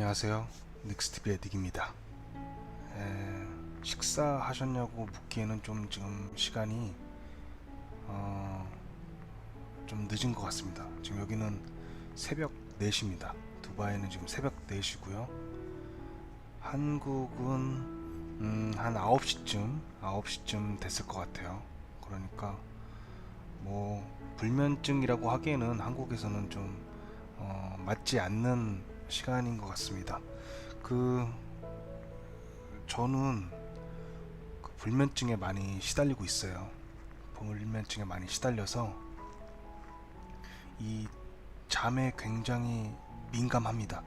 안녕하세요. 닉스TV의 닉입니다. 식사하셨냐고 묻기에는 좀 지금 시간이 좀 늦은 것 같습니다. 지금 여기는 새벽 4시입니다. 두바이는 지금 새벽 4시고요. 한국은 한 9시쯤 됐을 것 같아요. 그러니까 뭐 불면증이라고 하기에는 한국에서는 좀 맞지 않는 시간인 것 같습니다. 그 저는 그 불면증에 많이 시달리고 있어요. 불면증에 많이 시달려서 이 잠에 굉장히 민감합니다.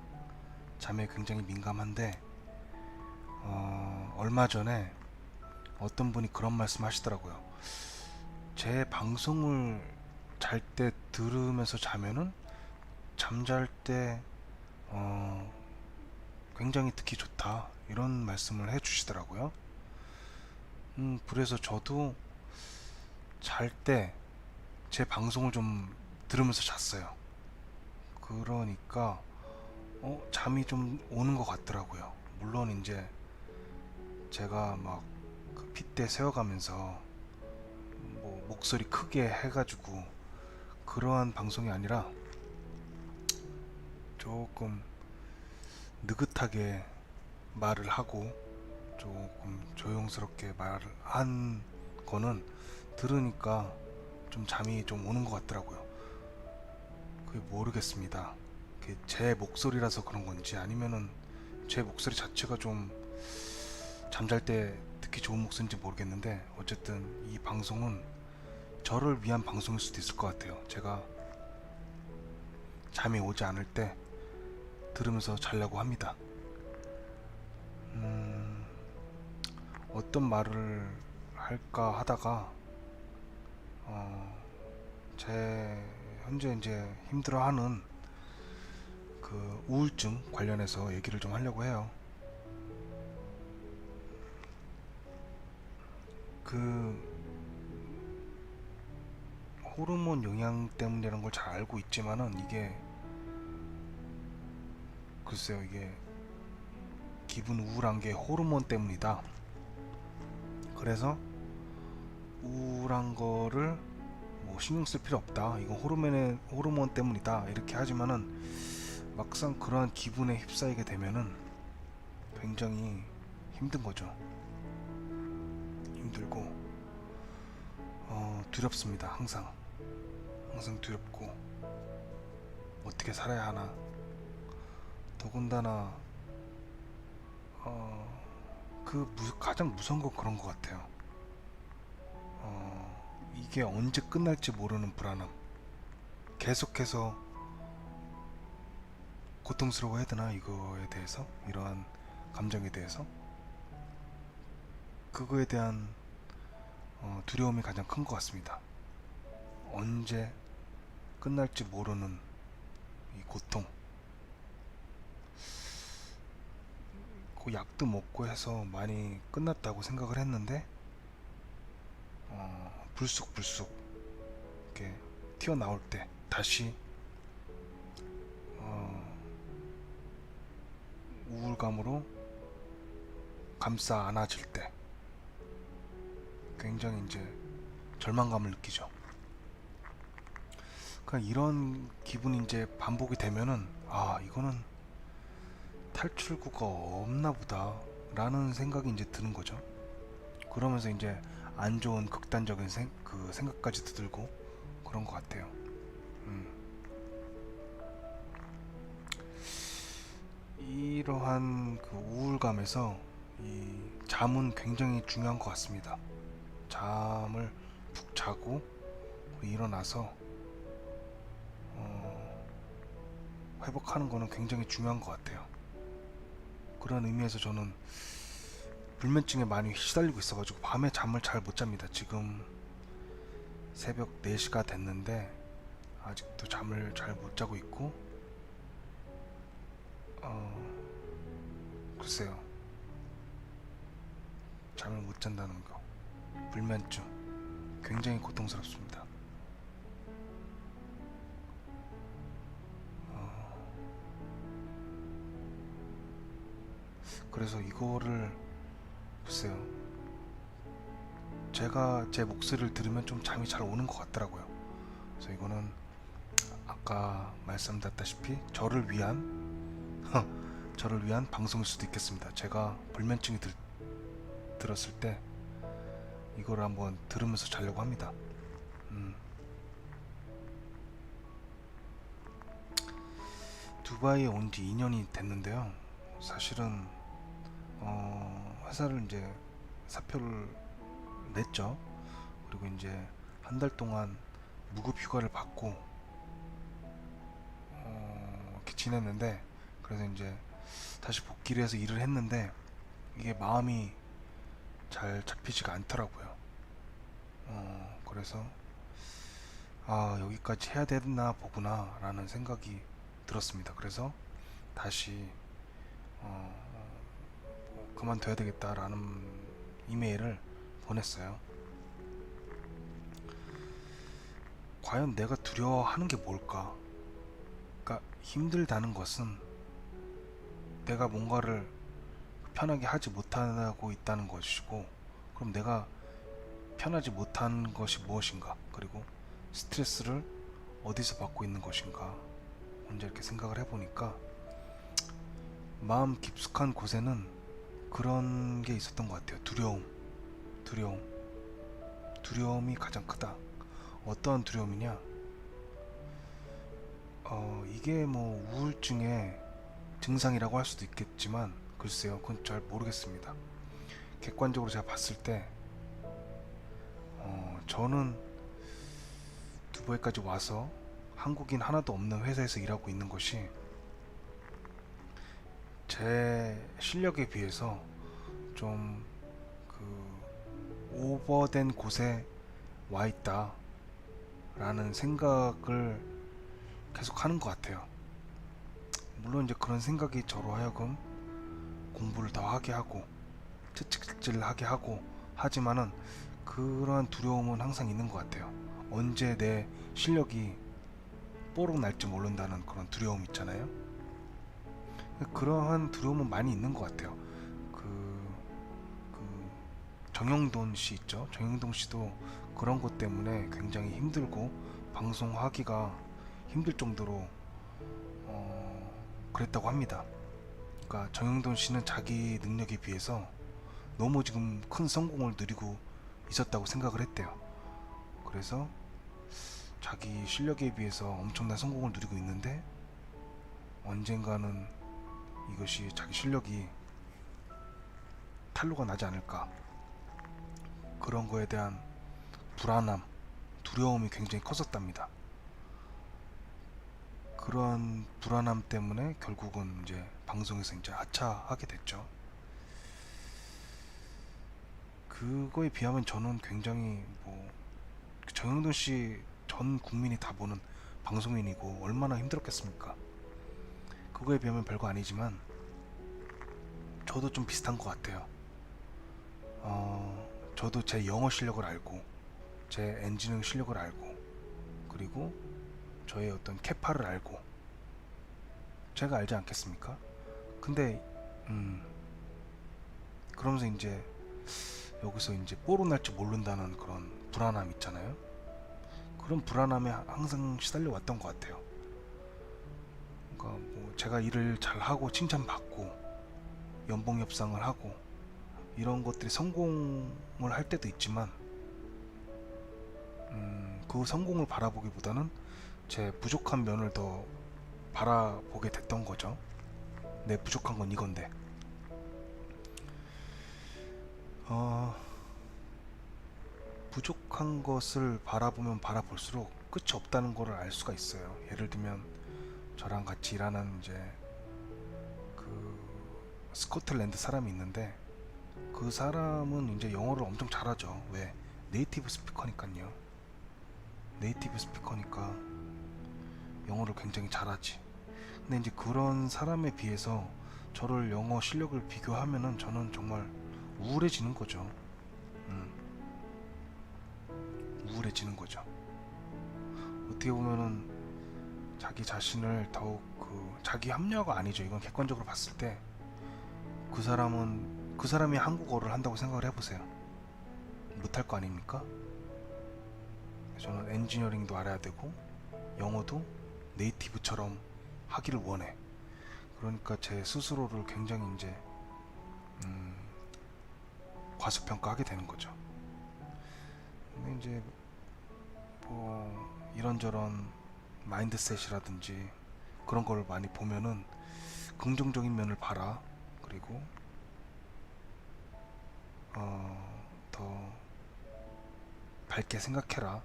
잠에 굉장히 민감한데 얼마 전에 어떤 분이 그런 말씀 하시더라고요. 제 방송을 잘 때 들으면서 자면은 잠잘 때 굉장히 듣기 좋다, 이런 말씀을 해주시더라고요. 그래서 저도 잘 때 제 방송을 좀 들으면서 잤어요. 그러니까 잠이 좀 오는 것 같더라고요. 물론 이제 제가 막 그 핏대 세워가면서 뭐 목소리 크게 해가지고 그러한 방송이 아니라 조금 느긋하게 말을 하고 조금 조용스럽게 말을 한 거는 들으니까 좀 잠이 좀 오는 것 같더라고요. 그게 모르겠습니다. 그게 제 목소리라서 그런 건지 아니면은 제 목소리 자체가 좀 잠잘 때 듣기 좋은 목소리인지 모르겠는데, 어쨌든 이 방송은 저를 위한 방송일 수도 있을 것 같아요. 제가 잠이 오지 않을 때 들으면서 자려고 합니다. 어떤 말을 할까 하다가 제 현재 이제 힘들어하는 그 우울증 관련해서 얘기를 좀 하려고 해요. 그 호르몬 영향 때문이라는 걸 잘 알고 있지만은 이게 글쎄요, 이게 기분 우울한 게 호르몬 때문이다, 그래서 우울한 거를 뭐 신경 쓸 필요 없다, 이건 호르몬 때문이다, 이렇게 하지만은 막상 그러한 기분에 휩싸이게 되면은 굉장히 힘든 거죠. 힘들고 두렵습니다. 항상 두렵고 어떻게 살아야 하나. 더군다나 가장 무서운 건 그런 것 같아요. 이게 언제 끝날지 모르는 불안함. 계속해서 고통스러워해야 되나, 이거에 대해서, 이러한 감정에 대해서, 그거에 대한 두려움이 가장 큰 것 같습니다. 언제 끝날지 모르는 이 고통. 그 약도 먹고 해서 많이 끝났다고 생각을 했는데 불쑥 이렇게 튀어나올 때 다시 우울감으로 감싸 안아질 때 굉장히 이제 절망감을 느끼죠. 그러니까 이런 기분이 이제 반복이 되면은 이거는 탈출구가 없나 보다 라는 생각이 이제 드는 거죠. 그러면서 이제 안 좋은 극단적인 그 생각까지도 들고 그런 것 같아요. 이러한 그 우울감에서 이 잠은 굉장히 중요한 것 같습니다. 잠을 푹 자고 일어나서 회복하는 거는 굉장히 중요한 것 같아요. 그런 의미에서 저는 불면증에 많이 시달리고 있어가지고 밤에 잠을 잘 못 잡니다. 지금 새벽 4시가 됐는데 아직도 잠을 잘 못 자고 있고 글쎄요, 잠을 못 잔다는 거, 불면증 굉장히 고통스럽습니다. 그래서 이거를 글쎄요, 제가 제 목소리를 들으면 좀 잠이 잘 오는 것 같더라고요. 그래서 이거는 아까 말씀드렸다시피 저를 위한 방송일 수도 있겠습니다. 제가 불면증이 들었을 때 이거를 한번 들으면서 자려고 합니다. 두바이에 온 지 2년이 됐는데요. 사실은 회사를 이제 사표를 냈죠. 그리고 이제 한 달 동안 무급 휴가를 받고 이렇게 지냈는데, 그래서 이제 다시 복귀를 해서 일을 했는데 이게 마음이 잘 잡히지가 않더라고요. 그래서 여기까지 해야 되나 보구나 라는 생각이 들었습니다. 그래서 다시 그만둬야 되겠다라는 이메일을 보냈어요. 과연 내가 두려워하는 게 뭘까? 그러니까 힘들다는 것은 내가 뭔가를 편하게 하지 못하고 있다는 것이고, 그럼 내가 편하지 못한 것이 무엇인가? 그리고 스트레스를 어디서 받고 있는 것인가? 혼자 이렇게 생각을 해보니까 마음 깊숙한 곳에는 그런 게 있었던 것 같아요. 두려움이 가장 크다. 어떠한 두려움이냐? 이게 뭐 우울증의 증상이라고 할 수도 있겠지만, 글쎄요, 그건 잘 모르겠습니다. 객관적으로 제가 봤을 때 저는 두바이까지 와서 한국인 하나도 없는 회사에서 일하고 있는 것이 제 실력에 비해서 좀 오버된 곳에 와 있다 라는 생각을 계속 하는 것 같아요. 물론 이제 그런 생각이 저로 하여금 공부를 더 하게 하고 채찍질을 하게 하고 하지만은, 그러한 두려움은 항상 있는 것 같아요. 언제 내 실력이 뽀록 날지 모른다는 그런 두려움 있잖아요. 그러한 두려움은 많이 있는 것 같아요. 정영돈 씨 있죠. 정영돈 씨도 그런 것 때문에 굉장히 힘들고 방송하기가 힘들 정도로 그랬다고 합니다. 그러니까 정영돈 씨는 자기 능력에 비해서 너무 지금 큰 성공을 누리고 있었다고 생각을 했대요. 그래서 자기 실력에 비해서 엄청난 성공을 누리고 있는데 언젠가는 이것이 자기 실력이 탄로가 나지 않을까, 그런 거에 대한 불안함, 두려움이 굉장히 컸었답니다. 그런 불안함 때문에 결국은 이제 방송에서 이제 하차하게 됐죠. 그거에 비하면 저는 굉장히 정영돈 씨 전 국민이 다 보는 방송인이고 얼마나 힘들었겠습니까? 그거에 비하면 별거 아니지만 저도 좀 비슷한 것 같아요. 저도 제 영어 실력을 알고 제 엔지니어링 실력을 알고 그리고 저의 어떤 캐파를 알고 제가 알지 않겠습니까? 근데 그러면서 이제 여기서 이제 뽀록 날지 모른다는 그런 불안함 있잖아요. 그런 불안함에 항상 시달려 왔던 것 같아요. 그러니까 제가 일을 잘하고 칭찬받고 연봉 협상을 하고 이런 것들이 성공을 할 때도 있지만 그 성공을 바라보기보다는 제 부족한 면을 더 바라보게 됐던 거죠. 내 부족한 건 이건데 부족한 것을 바라보면 바라볼수록 끝이 없다는 것을 알 수가 있어요. 예를 들면 저랑 같이 일하는 이제 스코틀랜드 사람이 있는데 그 사람은 이제 영어를 엄청 잘하죠. 왜? 네이티브 스피커니까요. 네이티브 스피커니까 영어를 굉장히 잘하지. 근데 이제 그런 사람에 비해서 저를 영어 실력을 비교하면은 저는 정말 우울해지는 거죠. 우울해지는 거죠. 어떻게 보면은 자기 자신을 더욱 자기 합리화가 아니죠. 이건 객관적으로 봤을 때 그 사람이 한국어를 한다고 생각을 해보세요. 못할 거 아닙니까? 저는 엔지니어링도 알아야 되고 영어도 네이티브처럼 하기를 원해. 그러니까 제 스스로를 굉장히 이제 과소평가하게 되는 거죠. 근데 이제 뭐 이런저런 마인드셋이라든지 그런 걸 많이 보면은 긍정적인 면을 봐라. 그리고 더 밝게 생각해라.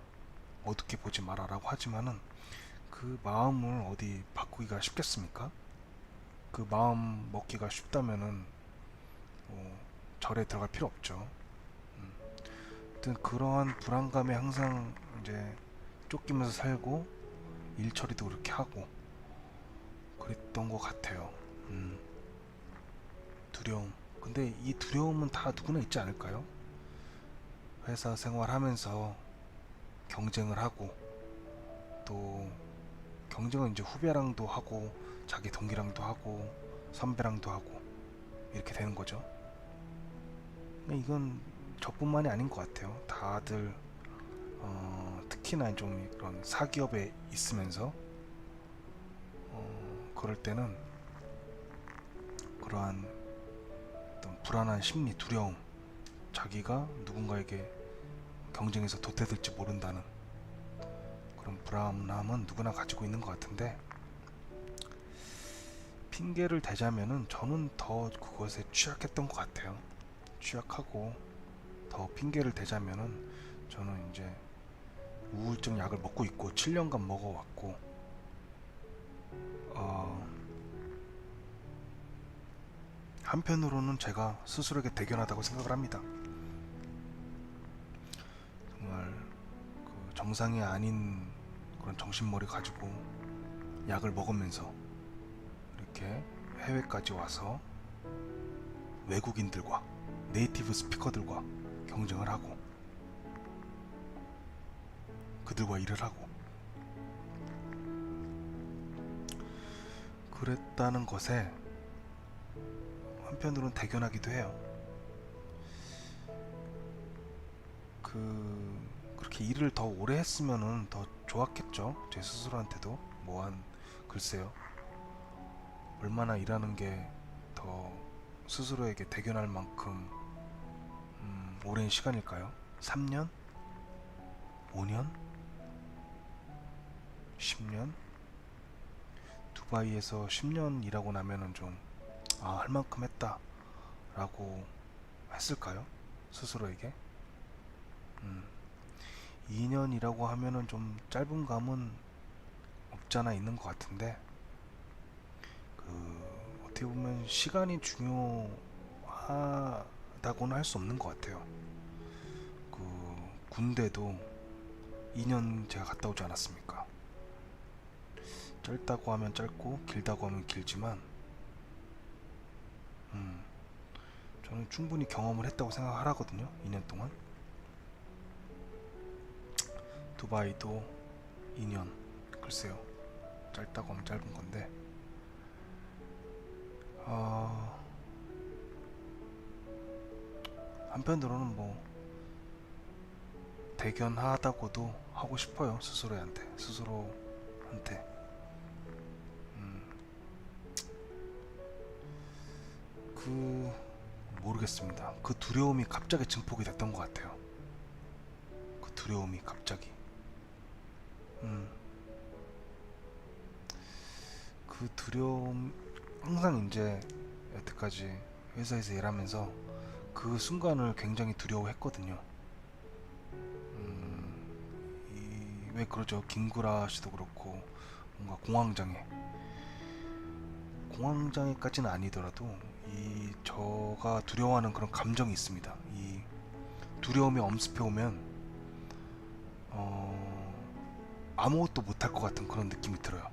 어둡게 보지 마라 라고 하지만은 그 마음을 어디 바꾸기가 쉽겠습니까? 그 마음 먹기가 쉽다면은 뭐 절에 들어갈 필요 없죠. 아무튼 그러한 불안감에 항상 이제 쫓기면서 살고 일 처리도 그렇게 하고 그랬던 것 같아요. 두려움. 근데 이 두려움은 다 누구나 있지 않을까요? 회사 생활하면서 경쟁을 하고 또 경쟁은 이제 후배랑도 하고 자기 동기랑도 하고 선배랑도 하고 이렇게 되는 거죠. 이건 저뿐만이 아닌 것 같아요. 다들 특히나 좀 이런 사기업에 있으면서 그럴 때는 그러한 어떤 불안한 심리, 두려움, 자기가 누군가에게 경쟁에서 도태될지 모른다는 그런 불안함은 누구나 가지고 있는 것 같은데, 핑계를 대자면은 저는 더 그것에 취약했던 것 같아요. 취약하고 더 핑계를 대자면은 저는 이제 우울증 약을 먹고 있고 7년간 먹어왔고 한편으로는 제가 스스로에게 대견하다고 생각을 합니다. 정말 그 정상이 아닌 그런 정신머리 가지고 약을 먹으면서 이렇게 해외까지 와서 외국인들과 네이티브 스피커들과 경쟁을 하고 그들과 일을 하고 그랬다는 것에 한편으로는 대견하기도 해요. 그렇게 일을 더 오래 했으면은 더 좋았겠죠. 제 스스로한테도 뭐한 글쎄요. 얼마나 일하는 게 더 스스로에게 대견할 만큼 오랜 시간일까요? 3년? 5년? 10년? 두바이에서 10년 일하고 나면은 좀 할 만큼 했다 라고 했을까요? 스스로에게? 2년이라고 하면은 좀 짧은 감은 없잖아 있는 것 같은데, 어떻게 보면 시간이 중요하다고는 할 수 없는 것 같아요. 군대도 2년 제가 갔다 오지 않았습니까? 짧다고 하면 짧고 길다고 하면 길지만 저는 충분히 경험을 했다고 생각을 하거든요. 2년 동안. 두바이도 2년. 글쎄요. 짧다고 하면 짧은 건데 한편으로는 뭐 대견하다고도 하고 싶어요. 스스로한테. 모르겠습니다. 그 두려움이 갑자기 증폭이 됐던 것 같아요. 그 두려움이 갑자기. 그 두려움, 항상 이제 여태까지 회사에서 일하면서 그 순간을 굉장히 두려워했거든요. 왜 그러죠? 김구라 씨도 그렇고 뭔가 공황장애까지는 아니더라도 저가 두려워하는 그런 감정이 있습니다. 이 두려움이 엄습해 오면 아무것도 못할 것 같은 그런 느낌이 들어요.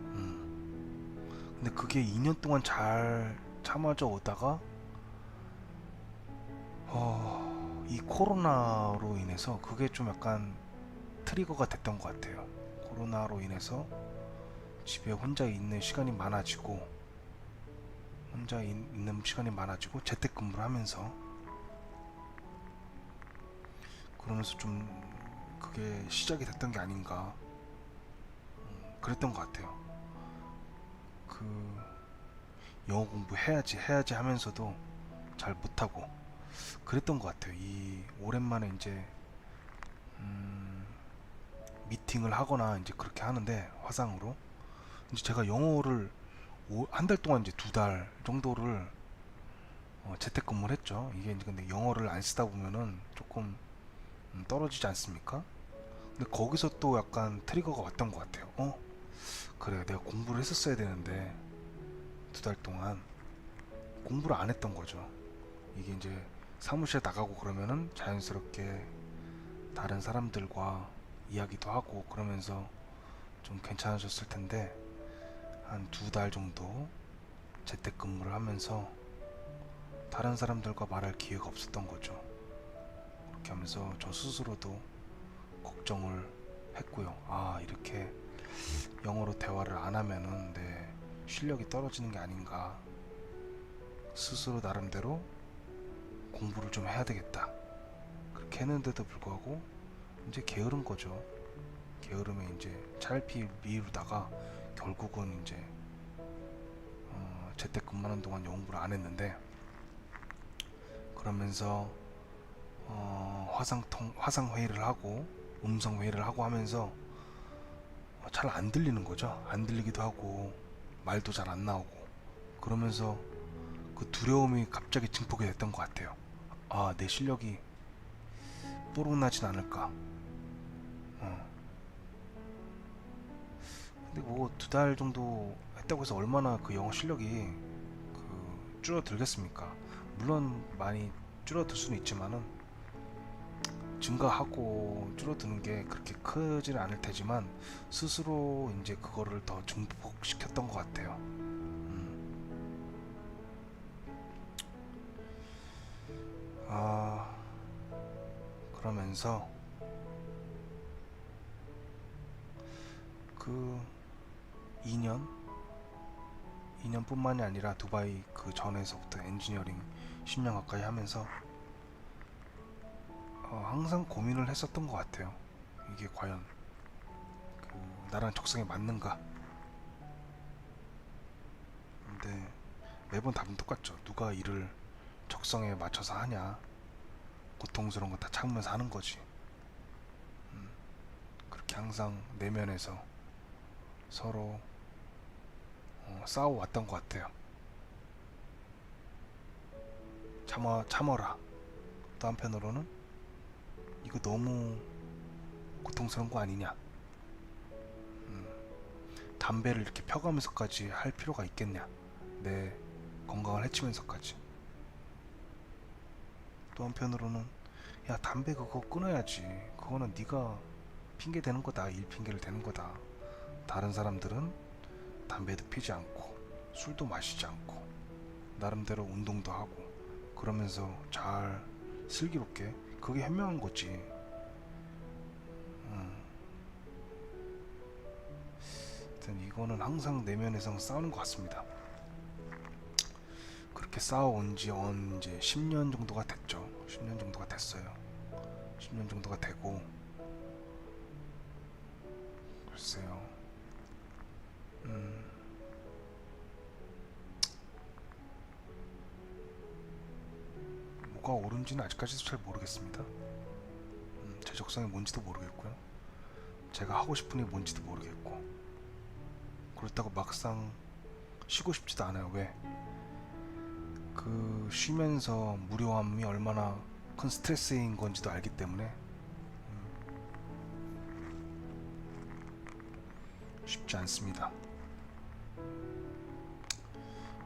근데 그게 2년 동안 잘 참아져 오다가 이 코로나로 인해서 그게 좀 약간 트리거가 됐던 것 같아요. 코로나로 인해서 집에 혼자 있는 시간이 많아지고 혼자 있는 시간이 많아지고 재택근무를 하면서 그러면서 좀 그게 시작이 됐던 게 아닌가 그랬던 것 같아요. 그 영어 공부해야지 하면서도 잘 못하고 그랬던 것 같아요. 이 오랜만에 이제 미팅을 하거나 이제 그렇게 하는데 화상으로 이제 제가 영어를 한 달 동안 이제 2달 정도를 재택근무를 했죠. 이게 이제 근데 영어를 안 쓰다 보면은 조금 떨어지지 않습니까? 근데 거기서 또 약간 트리거가 왔던 것 같아요. 그래 내가 공부를 했었어야 되는데 2달 동안 공부를 안 했던 거죠. 이게 이제 사무실에 나가고 그러면은 자연스럽게 다른 사람들과 이야기도 하고 그러면서 좀 괜찮아졌을 텐데 한 2달 정도 재택근무를 하면서 다른 사람들과 말할 기회가 없었던 거죠. 그렇게 하면서 저 스스로도 걱정을 했고요. 아, 이렇게 영어로 대화를 안 하면은 내 실력이 떨어지는 게 아닌가. 스스로 나름대로 공부를 좀 해야 되겠다. 그렇게 했는데도 불구하고 이제 게으른 거죠. 게으름에 이제 차일피 미루다가 결국은 이제 재택근무하는 동안 영어 공부를 안 했는데 그러면서 화상 회의를 하고 음성 회의를 하고 하면서 잘 안 들리는 거죠. 안 들리기도 하고 말도 잘 안 나오고 그러면서 그 두려움이 갑자기 증폭이 됐던 것 같아요. 아, 내 실력이 뽀록나진 않을까. 근데 뭐 2달 정도 했다고 해서 얼마나 그 영어 실력이 줄어들겠습니까? 물론 많이 줄어들 수는 있지만은 증가하고 줄어드는 게 그렇게 크지는 않을 테지만 스스로 이제 그거를 더 증폭시켰던 것 같아요. 아, 그러면서 그 2년뿐만이 아니라 두바이 그 전에서부터 엔지니어링 10년 가까이 하면서 항상 고민을 했었던 것 같아요. 이게 과연 나랑 적성에 맞는가? 근데 매번 답은 똑같죠. 누가 일을 적성에 맞춰서 하냐? 고통스러운 거 다 참으면서 하는 거지. 그렇게 항상 내면에서 서로 싸워왔던 것 같아요. 참아라. 또 한편으로는 이거 너무 고통스러운 거 아니냐? 담배를 이렇게 펴가면서까지 할 필요가 있겠냐? 내 건강을 해치면서까지. 또 한편으로는 야, 담배 그거 끊어야지. 그거는 네가 핑계 대는 거다. 일 핑계를 대는 거다. 다른 사람들은 담배도 피지 않고 술도 마시지 않고 나름대로 운동도 하고 그러면서 잘 슬기롭게 그게 현명한 거지. 하여튼 이거는 항상 내면에서 싸우는 것 같습니다. 그렇게 싸워온 지 언제 10년 정도가 됐죠. 10년 정도가 됐어요. 10년 정도가 되고 글쎄요. 뭐가 옳은지는 아직까지도 잘 모르겠습니다. 제 적성이 뭔지도 모르겠고요. 제가 하고 싶은 게 뭔지도 모르겠고 그렇다고 막상 쉬고 싶지도 않아요. 왜? 그 쉬면서 무료함이 얼마나 큰 스트레스인 건지도 알기 때문에 쉽지 않습니다.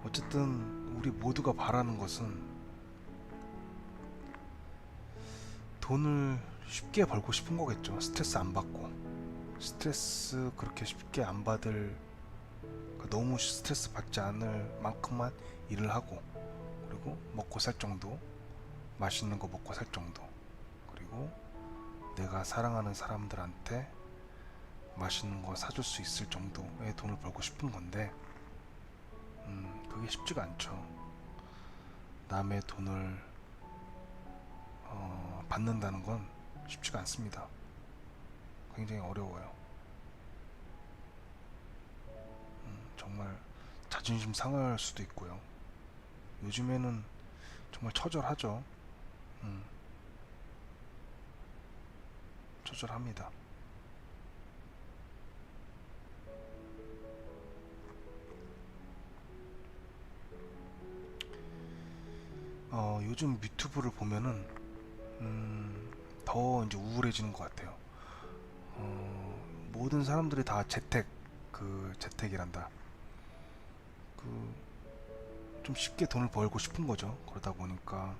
어쨌든 우리 모두가 바라는 것은 돈을 쉽게 벌고 싶은 거겠죠. 스트레스 안 받고 스트레스 그렇게 쉽게 안 받을 너무 스트레스 받지 않을 만큼만 일을 하고 그리고 먹고 살 정도 맛있는 거 먹고 살 정도 그리고 내가 사랑하는 사람들한테 맛있는 거 사줄 수 있을 정도의 돈을 벌고 싶은 건데 그게 쉽지가 않죠. 남의 돈을 받는다는 건 쉽지가 않습니다. 굉장히 어려워요. 정말 자존심 상할 수도 있고요. 요즘에는 정말 처절하죠. 음, 처절합니다. 요즘 유튜브를 보면은 더 이제 우울해지는 것 같아요. 모든 사람들이 다 재택이란다. 그 좀 쉽게 돈을 벌고 싶은 거죠. 그러다 보니까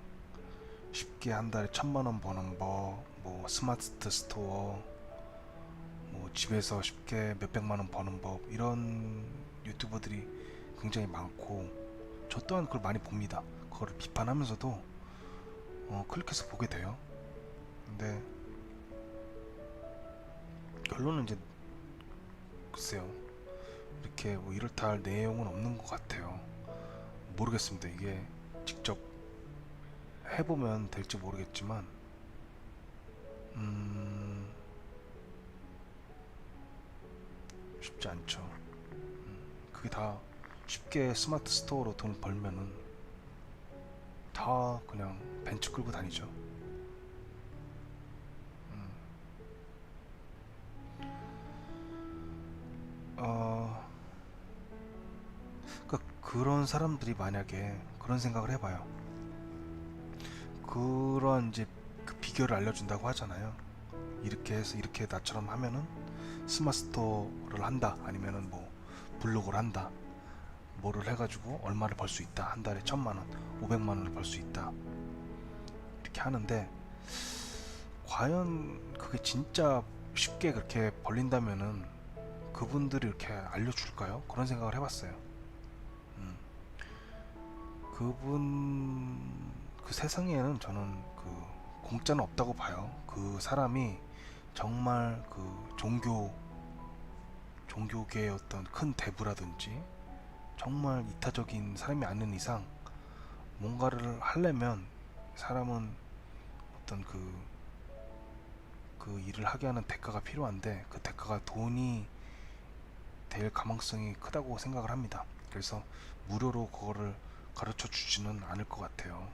쉽게 한 달에 1,000만 원 버는 법, 뭐 스마트 스토어, 뭐 집에서 쉽게 몇백만 원 버는 법, 이런 유튜버들이 굉장히 많고 저 또한 그걸 많이 봅니다. 그거를 비판하면서도 클릭해서 보게 돼요. 근데 결론은 이제 글쎄요, 이렇게 뭐 이렇다 할 내용은 없는 것 같아요. 모르겠습니다. 이게 직접 해보면 될지 모르겠지만 쉽지 않죠. 그게 다 쉽게 스마트 스토어로 돈을 벌면은 다 그냥 벤츠 끌고 다니죠. 어, 그러니까 그런 사람들이 만약에 그런 생각을 해봐요. 그런 이제 그 비결을 알려준다고 하잖아요. 이렇게 해서 이렇게 나처럼 하면은 스마트 스토어를 한다, 아니면은 뭐 블로그를 한다, 뭐를 해가지고 얼마를 벌 수 있다, 한 달에 1,000만 원, 500만 원을 벌 수 있다, 이렇게 하는데 과연 그게 진짜 쉽게 그렇게 벌린다면은 그분들이 이렇게 알려줄까요? 그런 생각을 해봤어요. 음, 그 세상에는 저는 그 공짜는 없다고 봐요. 그 사람이 정말 그 종교계의 어떤 큰 대부라든지 정말 이타적인 사람이 아닌 이상 뭔가를 하려면 사람은 어떤 그 일을 하게 하는 대가가 필요한데 그 대가가 돈이 될 가망성이 크다고 생각을 합니다. 그래서 무료로 그거를 가르쳐 주지는 않을 것 같아요.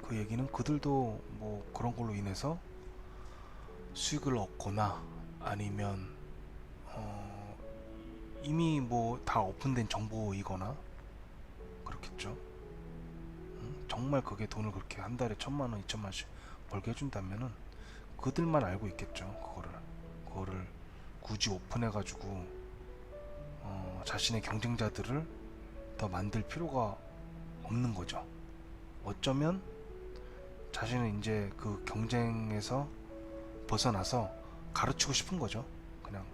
그 얘기는 그들도 뭐 그런 걸로 인해서 수익을 얻거나 아니면 어, 이미 뭐 다 오픈된 정보이거나 그렇겠죠. 정말 그게 돈을 그렇게 한 달에 1,000만 원, 2천만 원씩 벌게 해준다면은 그들만 알고 있겠죠. 그거를 굳이 오픈해가지고 자신의 경쟁자들을 더 만들 필요가 없는 거죠. 어쩌면 자신은 이제 그 경쟁에서 벗어나서 가르치고 싶은 거죠. 그냥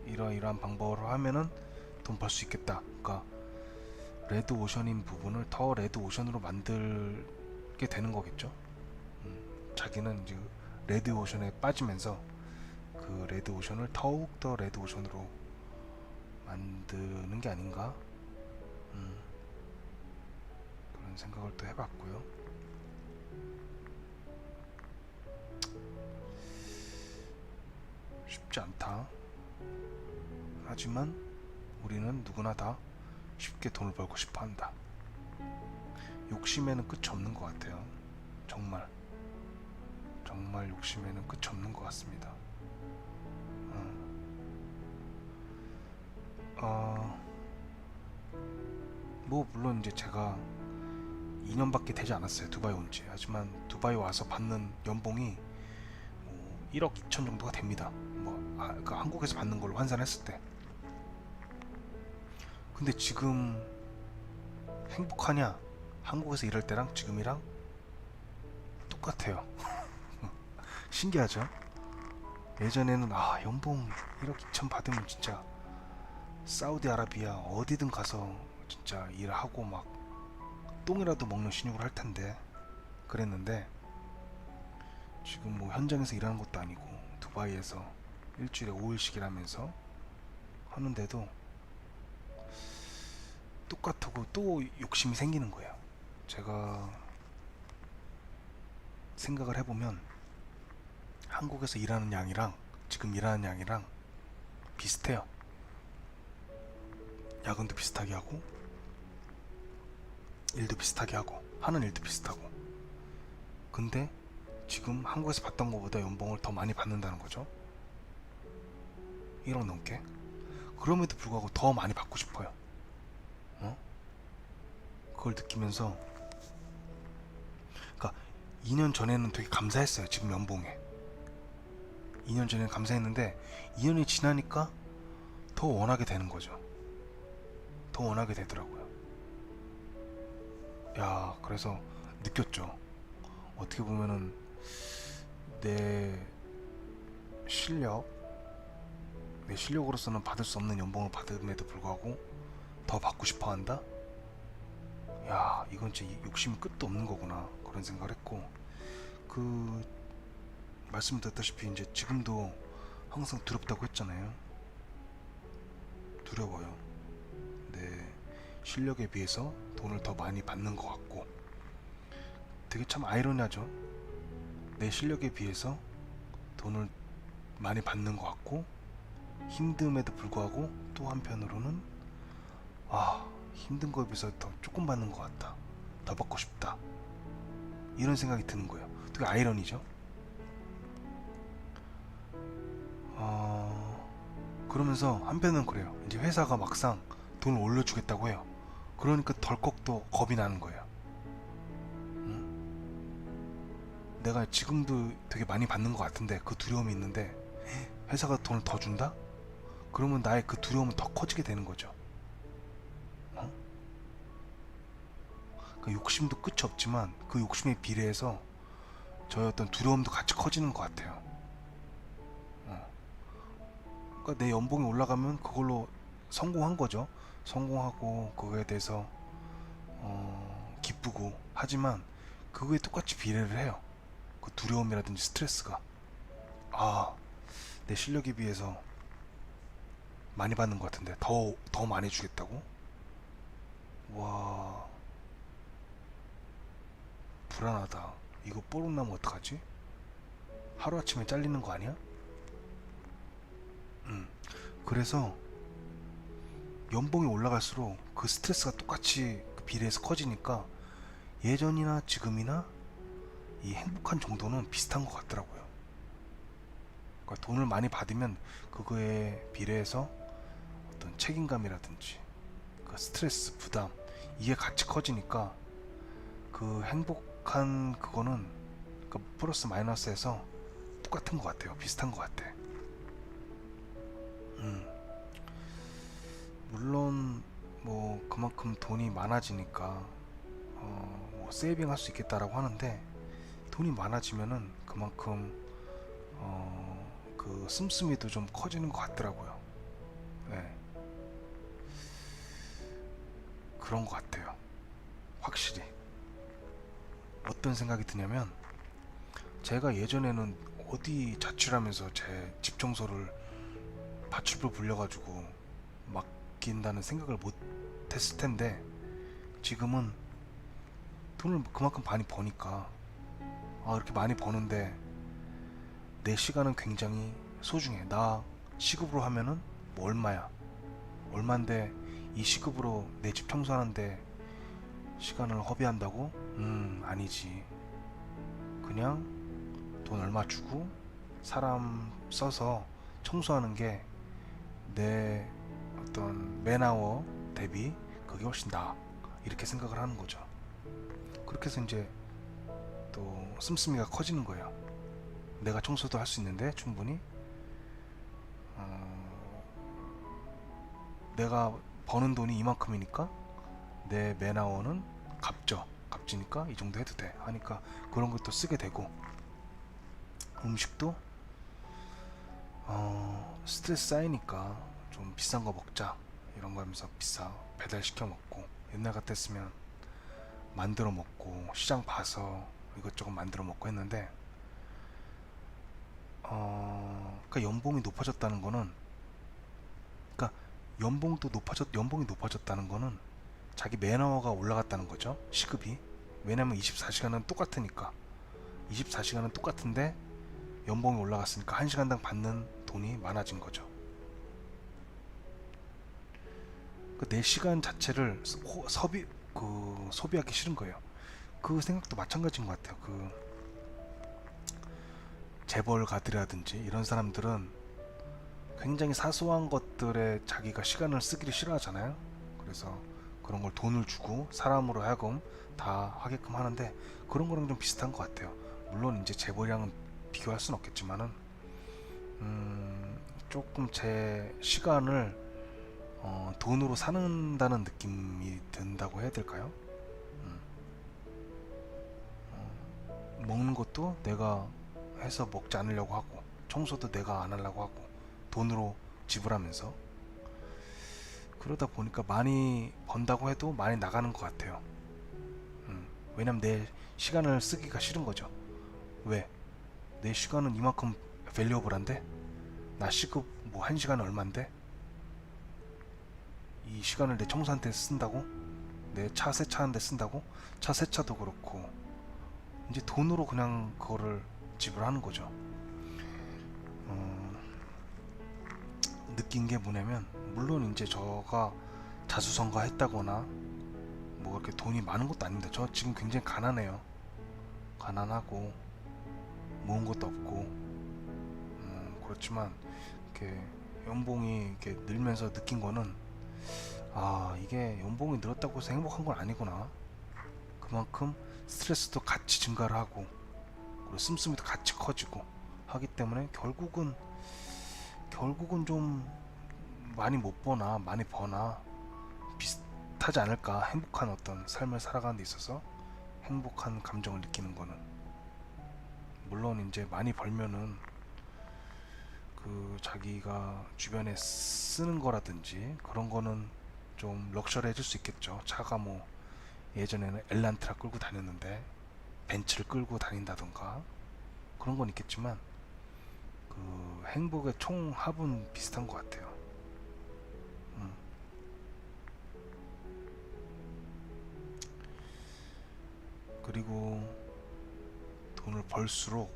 이러이러한 방법으로 하면은 돈 벌 수 있겠다. 그러니까 레드 오션인 부분을 더 레드 오션으로 만들게 되는 거겠죠. 자기는 이제 레드 오션에 빠지면서 그 레드 오션을 더욱 더 레드 오션으로 만드는 게 아닌가, 그런 생각을 또 해봤고요. 쉽지 않다. 하지만 우리는 누구나 다 쉽게 돈을 벌고 싶어 한다. 욕심에는 끝이 없는 것 같아요. 정말 정말 욕심에는 끝이 없는 것 같습니다. 어, 뭐 물론 이제 제가 2년밖에 되지 않았어요. 두바이 온 지. 하지만 두바이 와서 받는 연봉이 뭐 1억 2천 정도가 됩니다. 그 한국에서 받는 걸로 환산했을 때. 근데 지금 행복하냐? 한국에서 일할 때랑 지금이랑 똑같아요. 신기하죠? 예전에는 연봉 1억 2천 받으면 진짜 사우디아라비아 어디든 가서 진짜 일하고 막 똥이라도 먹는 신용을 할 텐데 그랬는데 지금 뭐 현장에서 일하는 것도 아니고 두바이에서 일주일에 5일씩 일하면서 하는데도 똑같고 또 욕심이 생기는 거예요. 제가 생각을 해보면 한국에서 일하는 양이랑 지금 일하는 양이랑 비슷해요. 야근도 비슷하게 하고 일도 비슷하게 하고 하는 일도 비슷하고. 근데 지금 한국에서 받던 것보다 연봉을 더 많이 받는다는 거죠. 1억 넘게. 그럼에도 불구하고 더 많이 받고 싶어요. 그걸 느끼면서, 그러니까 2년 전에는 되게 감사했어요. 지금 연봉에 2년 전에는 감사했는데 2년이 지나니까 더 원하게 되는 거죠. 더 원하게 되더라고요. 야, 그래서 느꼈죠. 어떻게 보면은 내 실력, 내 실력으로서는 받을 수 없는 연봉을 받음에도 불구하고 더 받고 싶어 한다? 야, 이건 진짜 욕심이 끝도 없는 거구나. 그런 생각을 했고, 그 말씀드렸다시피 이제 지금도 항상 두렵다고 했잖아요. 두려워요. 내 실력에 비해서 돈을 더 많이 받는 것 같고, 되게 참 아이러니하죠. 내 실력에 비해서 돈을 많이 받는 것 같고 힘듦에도 불구하고 또 한편으로는 힘든 거에 비해서 더 조금 받는 것 같다, 더 받고 싶다, 이런 생각이 드는 거예요. 되게 아이러니죠. 그러면서 한편은 그래요. 이제 회사가 막상 돈을 올려주겠다고 해요. 그러니까 덜컥 또 겁이 나는 거예요. 내가 지금도 되게 많이 받는 것 같은데 그 두려움이 있는데 회사가 돈을 더 준다? 그러면 나의 그 두려움은 더 커지게 되는 거죠. 그 욕심도 끝이 없지만 그 욕심에 비례해서 저의 어떤 두려움도 같이 커지는 것 같아요. 그러니까 내 연봉이 올라가면 그걸로 성공한 거죠. 성공하고 그거에 대해서 기쁘고 하지만 그거에 똑같이 비례를 해요. 그 두려움이라든지 스트레스가 내 실력에 비해서 많이 받는 것 같은데 더 많이 주겠다고? 와, 불안하다. 이거 뽀록 나면 어떡하지? 하루아침에 잘리는 거 아니야? 그래서 연봉이 올라갈수록 그 스트레스가 똑같이 비례해서 커지니까 예전이나 지금이나 이 행복한 정도는 비슷한 것 같더라고요. 그러니까 돈을 많이 받으면 그거에 비례해서 어떤 책임감이라든지 그 스트레스, 부담, 이게 같이 커지니까 그 행복한 그거는 그 플러스 마이너스에서 똑같은 것 같아요. 비슷한 것 같아. 물론 뭐 그만큼 돈이 많아지니까 뭐 세이빙 할 수 있겠다라고 하는데, 돈이 많아지면은 그만큼 그 씀씀이도 좀 커지는 것 같더라고요. 네. 그런 것 같아요. 확실히. 어떤 생각이 드냐면, 제가 예전에는 어디 자취하면서 제 집 청소를 밧줄로 불려가지고 맡긴다는 생각을 못 했을 텐데, 지금은 돈을 그만큼 많이 버니까 이렇게 많이 버는데 내 시간은 굉장히 소중해. 나 시급으로 하면은 뭐 얼마야, 얼만데 이 시급으로 내 집 청소하는데 시간을 허비한다고? 아니지. 그냥 돈 얼마 주고 사람 써서 청소하는 게 내 어떤 맨아워 대비 그게 훨씬 나아, 이렇게 생각을 하는 거죠. 그렇게 해서 이제 또 씀씀이가 커지는 거예요. 내가 청소도 할 수 있는데 충분히 내가 버는 돈이 이만큼이니까 내 맨아워는 값지니까 이 정도 해도 돼 하니까 그런 것도 쓰게 되고, 음식도 스트레스 쌓이니까 좀 비싼 거 먹자 이런 거 하면서 배달 시켜 먹고, 옛날 같았으면 만들어 먹고 시장 봐서 이것저것 만들어 먹고 했는데 그러니까 연봉이 높아졌다는 거는, 그러니까 연봉이 높아졌다는 거는 자기 매너가 올라갔다는 거죠. 시급이. 왜냐면 24시간은 똑같으니까. 24시간은 똑같은데 연봉이 올라갔으니까 1시간당 받는 돈이 많아진 거죠. 그 내 시간 자체를 소비하기 싫은 거예요. 그 생각도 마찬가지인 것 같아요. 그 재벌가들이라든지 이런 사람들은 굉장히 사소한 것들에 자기가 시간을 쓰기를 싫어하잖아요. 그래서 그런 걸 돈을 주고 사람으로 하여금 다 하게끔 하는데, 그런 거랑 좀 비슷한 것 같아요. 물론 이제 재벌이랑은 비교할 수는 없겠지만은 조금 제 시간을 돈으로 사는다는 느낌이 든다고 해야 될까요? 먹는 것도 내가 해서 먹지 않으려고 하고, 청소도 내가 안 하려고 하고, 돈으로 지불하면서, 그러다 보니까 많이 번다고 해도 많이 나가는 것 같아요. 왜냐면 내 시간을 쓰기가 싫은 거죠. 왜? 내 시간은 이만큼 밸류어블한데, 나 시급 뭐 1시간에 얼만데, 이 시간을 내 청소한테 쓴다고? 내 차 세차하는데 쓴다고? 차 세차도 그렇고 이제 돈으로 그냥 그거를 지불하는 거죠. 느낀 게 뭐냐면, 물론 이제 저가 자수성가했다거나 뭐 그렇게 돈이 많은 것도 아닙니다. 저 지금 굉장히 가난해요. 가난하고 모은 것도 없고, 그렇지만 이렇게 연봉이 이렇게 늘면서 느낀 거는, 아, 이게 연봉이 늘었다고 해서 행복한 건 아니구나. 그만큼 스트레스도 같이 증가를 하고, 그리고 씀씀이도 같이 커지고 하기 때문에 결국은 좀 많이 못 버나 많이 버나 비슷하지 않을까. 행복한 어떤 삶을 살아가는 데 있어서 행복한 감정을 느끼는 거는. 물론 이제 많이 벌면은 그 자기가 주변에 쓰는 거라든지 그런 거는 좀 럭셔리해질 수 있겠죠. 차가 뭐 예전에는 엘란트라 끌고 다녔는데 벤츠를 끌고 다닌다던가 그런 건 있겠지만, 그 행복의 총합은 비슷한 것 같아요. 음. 그리고 돈을 벌수록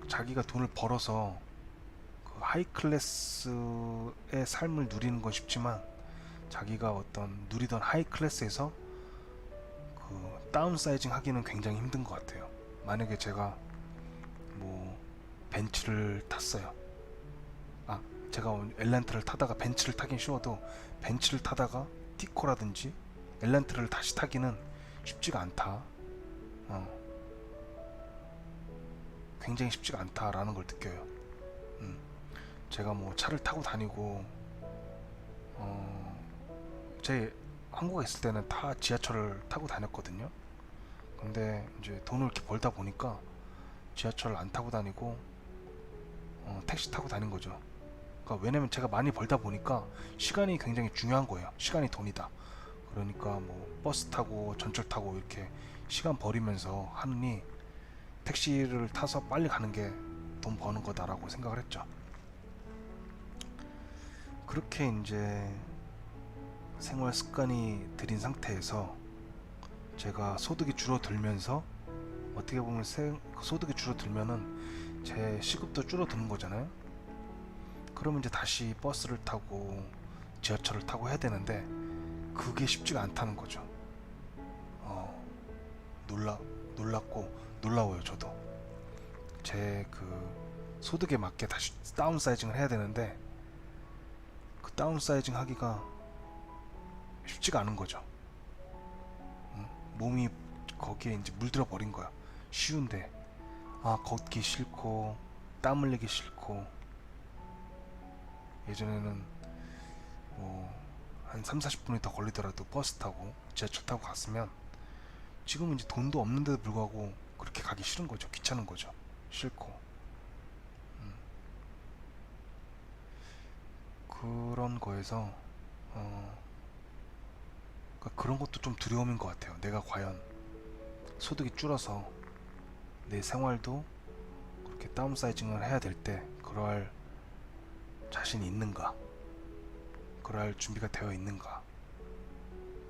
자기가 돈을 벌어서 그 하이 클래스의 삶을 누리는 건 쉽지만, 자기가 어떤 누리던 하이 클래스에서 그 다운사이징 하기는 굉장히 힘든 것 같아요. 만약에 제가 뭐 벤츠를 탔어요. 아, 제가 엘란트를 타다가 벤츠를 타긴 쉬워도 벤츠를 타다가 티코라든지 엘란트를 다시 타기는 쉽지가 않다. 어, 굉장히 쉽지가 않다라는 걸 느껴요. 제가 뭐 차를 타고 다니고, 제 한국에 있을 때는 다 지하철을 타고 다녔거든요. 근데 이제 돈을 이렇게 벌다 보니까 지하철을 안 타고 다니고 택시 타고 다닌 거죠. 그러니까 왜냐면 제가 많이 벌다 보니까 시간이 굉장히 중요한 거예요. 시간이 돈이다. 그러니까 뭐 버스 타고 전철 타고 이렇게 시간 버리면서 하느니 택시를 타서 빨리 가는 게 돈 버는 거다라고 생각을 했죠. 그렇게 이제 생활 습관이 들인 상태에서 제가 소득이 줄어들면서, 어떻게 보면 소득이 줄어들면은 제 시급도 줄어드는 거잖아요. 그러면 이제 다시 버스를 타고 지하철을 타고 해야 되는데 그게 쉽지가 않다는 거죠. 어, 놀랍고 놀라워요. 저도 제 그 소득에 맞게 다시 다운사이징을 해야 되는데, 그 다운사이징 하기가 쉽지가 않은 거죠. 몸이 거기에 이제 물들어 버린 거야. 쉬운데, 아, 걷기 싫고 땀 흘리기 싫고. 예전에는 뭐 한 3, 40분이 더 걸리더라도 버스 타고 지하철 타고 갔으면, 지금은 이제 돈도 없는데도 불구하고 그렇게 가기 싫은 거죠. 귀찮은 거죠. 싫고. 그런 거에서 그러니까 그런 것도 좀 두려움인 것 같아요. 내가 과연 소득이 줄어서 내 생활도 그렇게 다운사이징을 해야 될 때 그럴 자신이 있는가. 그럴 준비가 되어 있는가,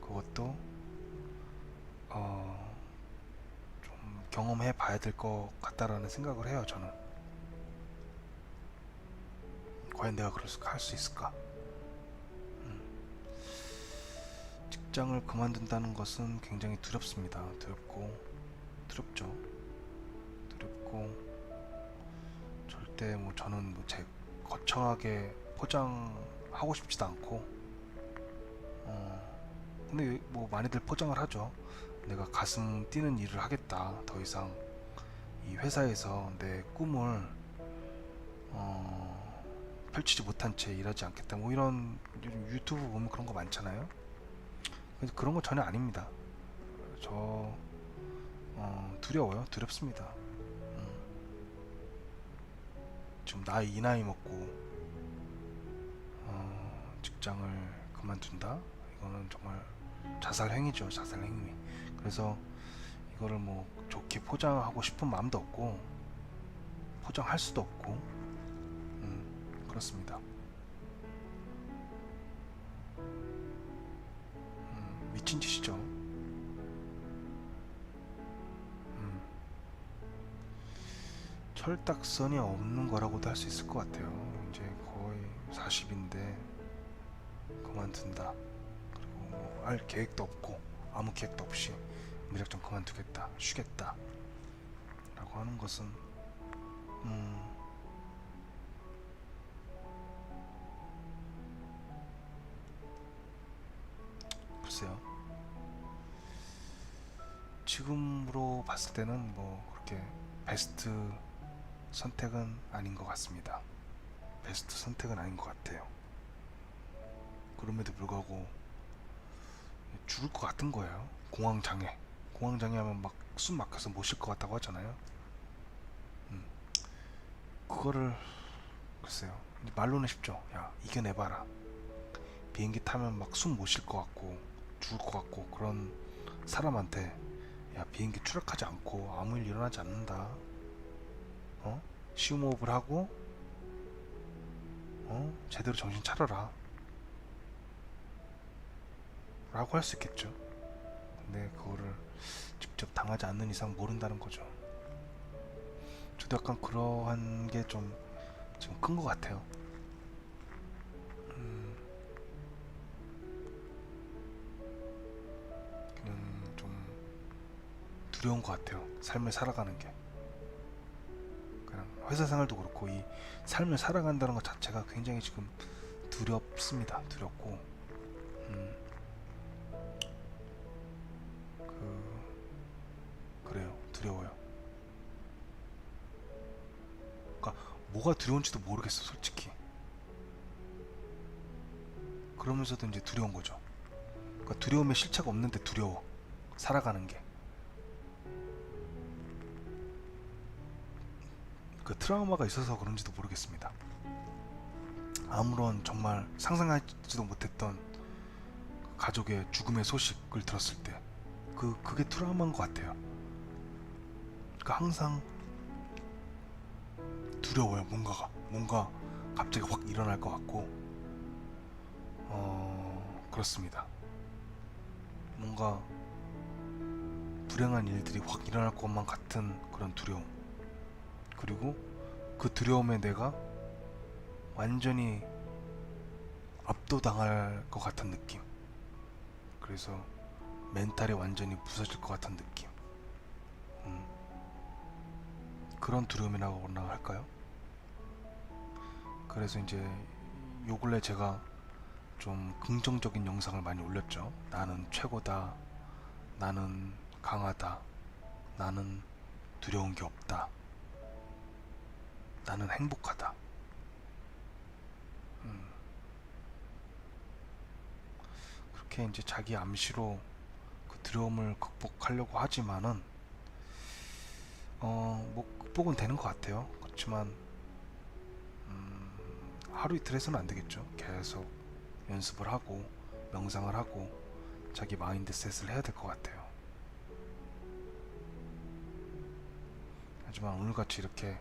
그것도 좀 경험해 봐야 될 것 같다라는 생각을 해요. 저는 과연 내가 그럴 할 수 있을까. 직장을 그만둔다는 것은 굉장히 두렵습니다. 두렵죠. 두렵고 절대 뭐 저는 뭐 제 거창하게 포장하고 싶지도 않고, 근데 뭐 많이들 포장을 하죠. 내가 가슴 뛰는 일을 하겠다. 더 이상 이 회사에서 내 꿈을 펼치지 못한 채 일하지 않겠다. 뭐 이런 유튜브 보면 그런 거 많잖아요. 근데 그런 거 전혀 아닙니다. 저 두려워요. 두렵습니다. 지금 나이 이 나이 먹고 직장을 그만둔다? 이거는 정말 자살 행위죠. 자살 행위. 그래서 이거를 뭐 좋게 포장하고 싶은 마음도 없고 포장할 수도 없고, 그렇습니다. 미친 짓이죠. 철딱선이 없는 거라고도 할 수 있을 것 같아요. 이제 거의 40인데 그만둔다. 그리고 뭐 할 계획도 없고 아무 계획도 없이 무작정 그만두겠다, 쉬겠다 라고 하는 것은 글쎄요. 지금으로 봤을 때는 뭐 그렇게 베스트 선택은 아닌 것 같습니다. 베스트 선택은 아닌 것 같아요. 그럼에도 불구하고 죽을 것 같은 거예요. 공황장애 하면 막 숨 막혀서 못 쉴 것 같다고 하잖아요. 그거를 글쎄요. 말로는 쉽죠. 야, 이겨내봐라. 비행기 타면 막 숨 못 쉴 것 같고 죽을 것 같고 그런 사람한테, 야, 비행기 추락하지 않고 아무 일 일어나지 않는다. 시음호흡을 하고 제대로 정신 차려라 라고 할 수 있겠죠. 근데 그거를 직접 당하지 않는 이상 모른다는 거죠. 저도 약간 그러한 게 좀 지금 큰 것 같아요. 그냥 좀 두려운 것 같아요. 삶을 살아가는 게. 그냥 회사 생활도 그렇고 이 삶을 살아간다는 것 자체가 굉장히 지금 두렵습니다. 두렵고 그래요. 두려워요. 그러니까 뭐가 두려운지도 모르겠어, 솔직히. 그러면서도 이제 두려운 거죠. 그러니까 두려움의 실체가 없는데 두려워. 살아가는 게. 그 트라우마가 있어서 그런지도 모르겠습니다. 아무런 정말 상상하지도 못했던 가족의 죽음의 소식을 들었을 때 그게 트라우마인 것 같아요. 그러니까 항상 두려워요. 뭔가 갑자기 확 일어날 것 같고, 그렇습니다. 뭔가 불행한 일들이 확 일어날 것만 같은 그런 두려움. 그리고 그 두려움에 내가 완전히 압도당할 것 같은 느낌. 그래서 멘탈이 완전히 부서질 것 같은 느낌. 그런 두려움이라고 할까요? 그래서 이제 요 근래 제가 좀 긍정적인 영상을 많이 올렸죠. 나는 최고다. 나는 강하다. 나는 두려운 게 없다. 나는 행복하다. 그렇게 이제 자기 암시로 그 두려움을 극복하려고 하지만은 뭐 극복은 되는 것 같아요. 그렇지만 하루 이틀 해서는 안 되겠죠. 계속 연습을 하고 명상을 하고 자기 마인드셋을 해야 될 것 같아요. 하지만 오늘같이 이렇게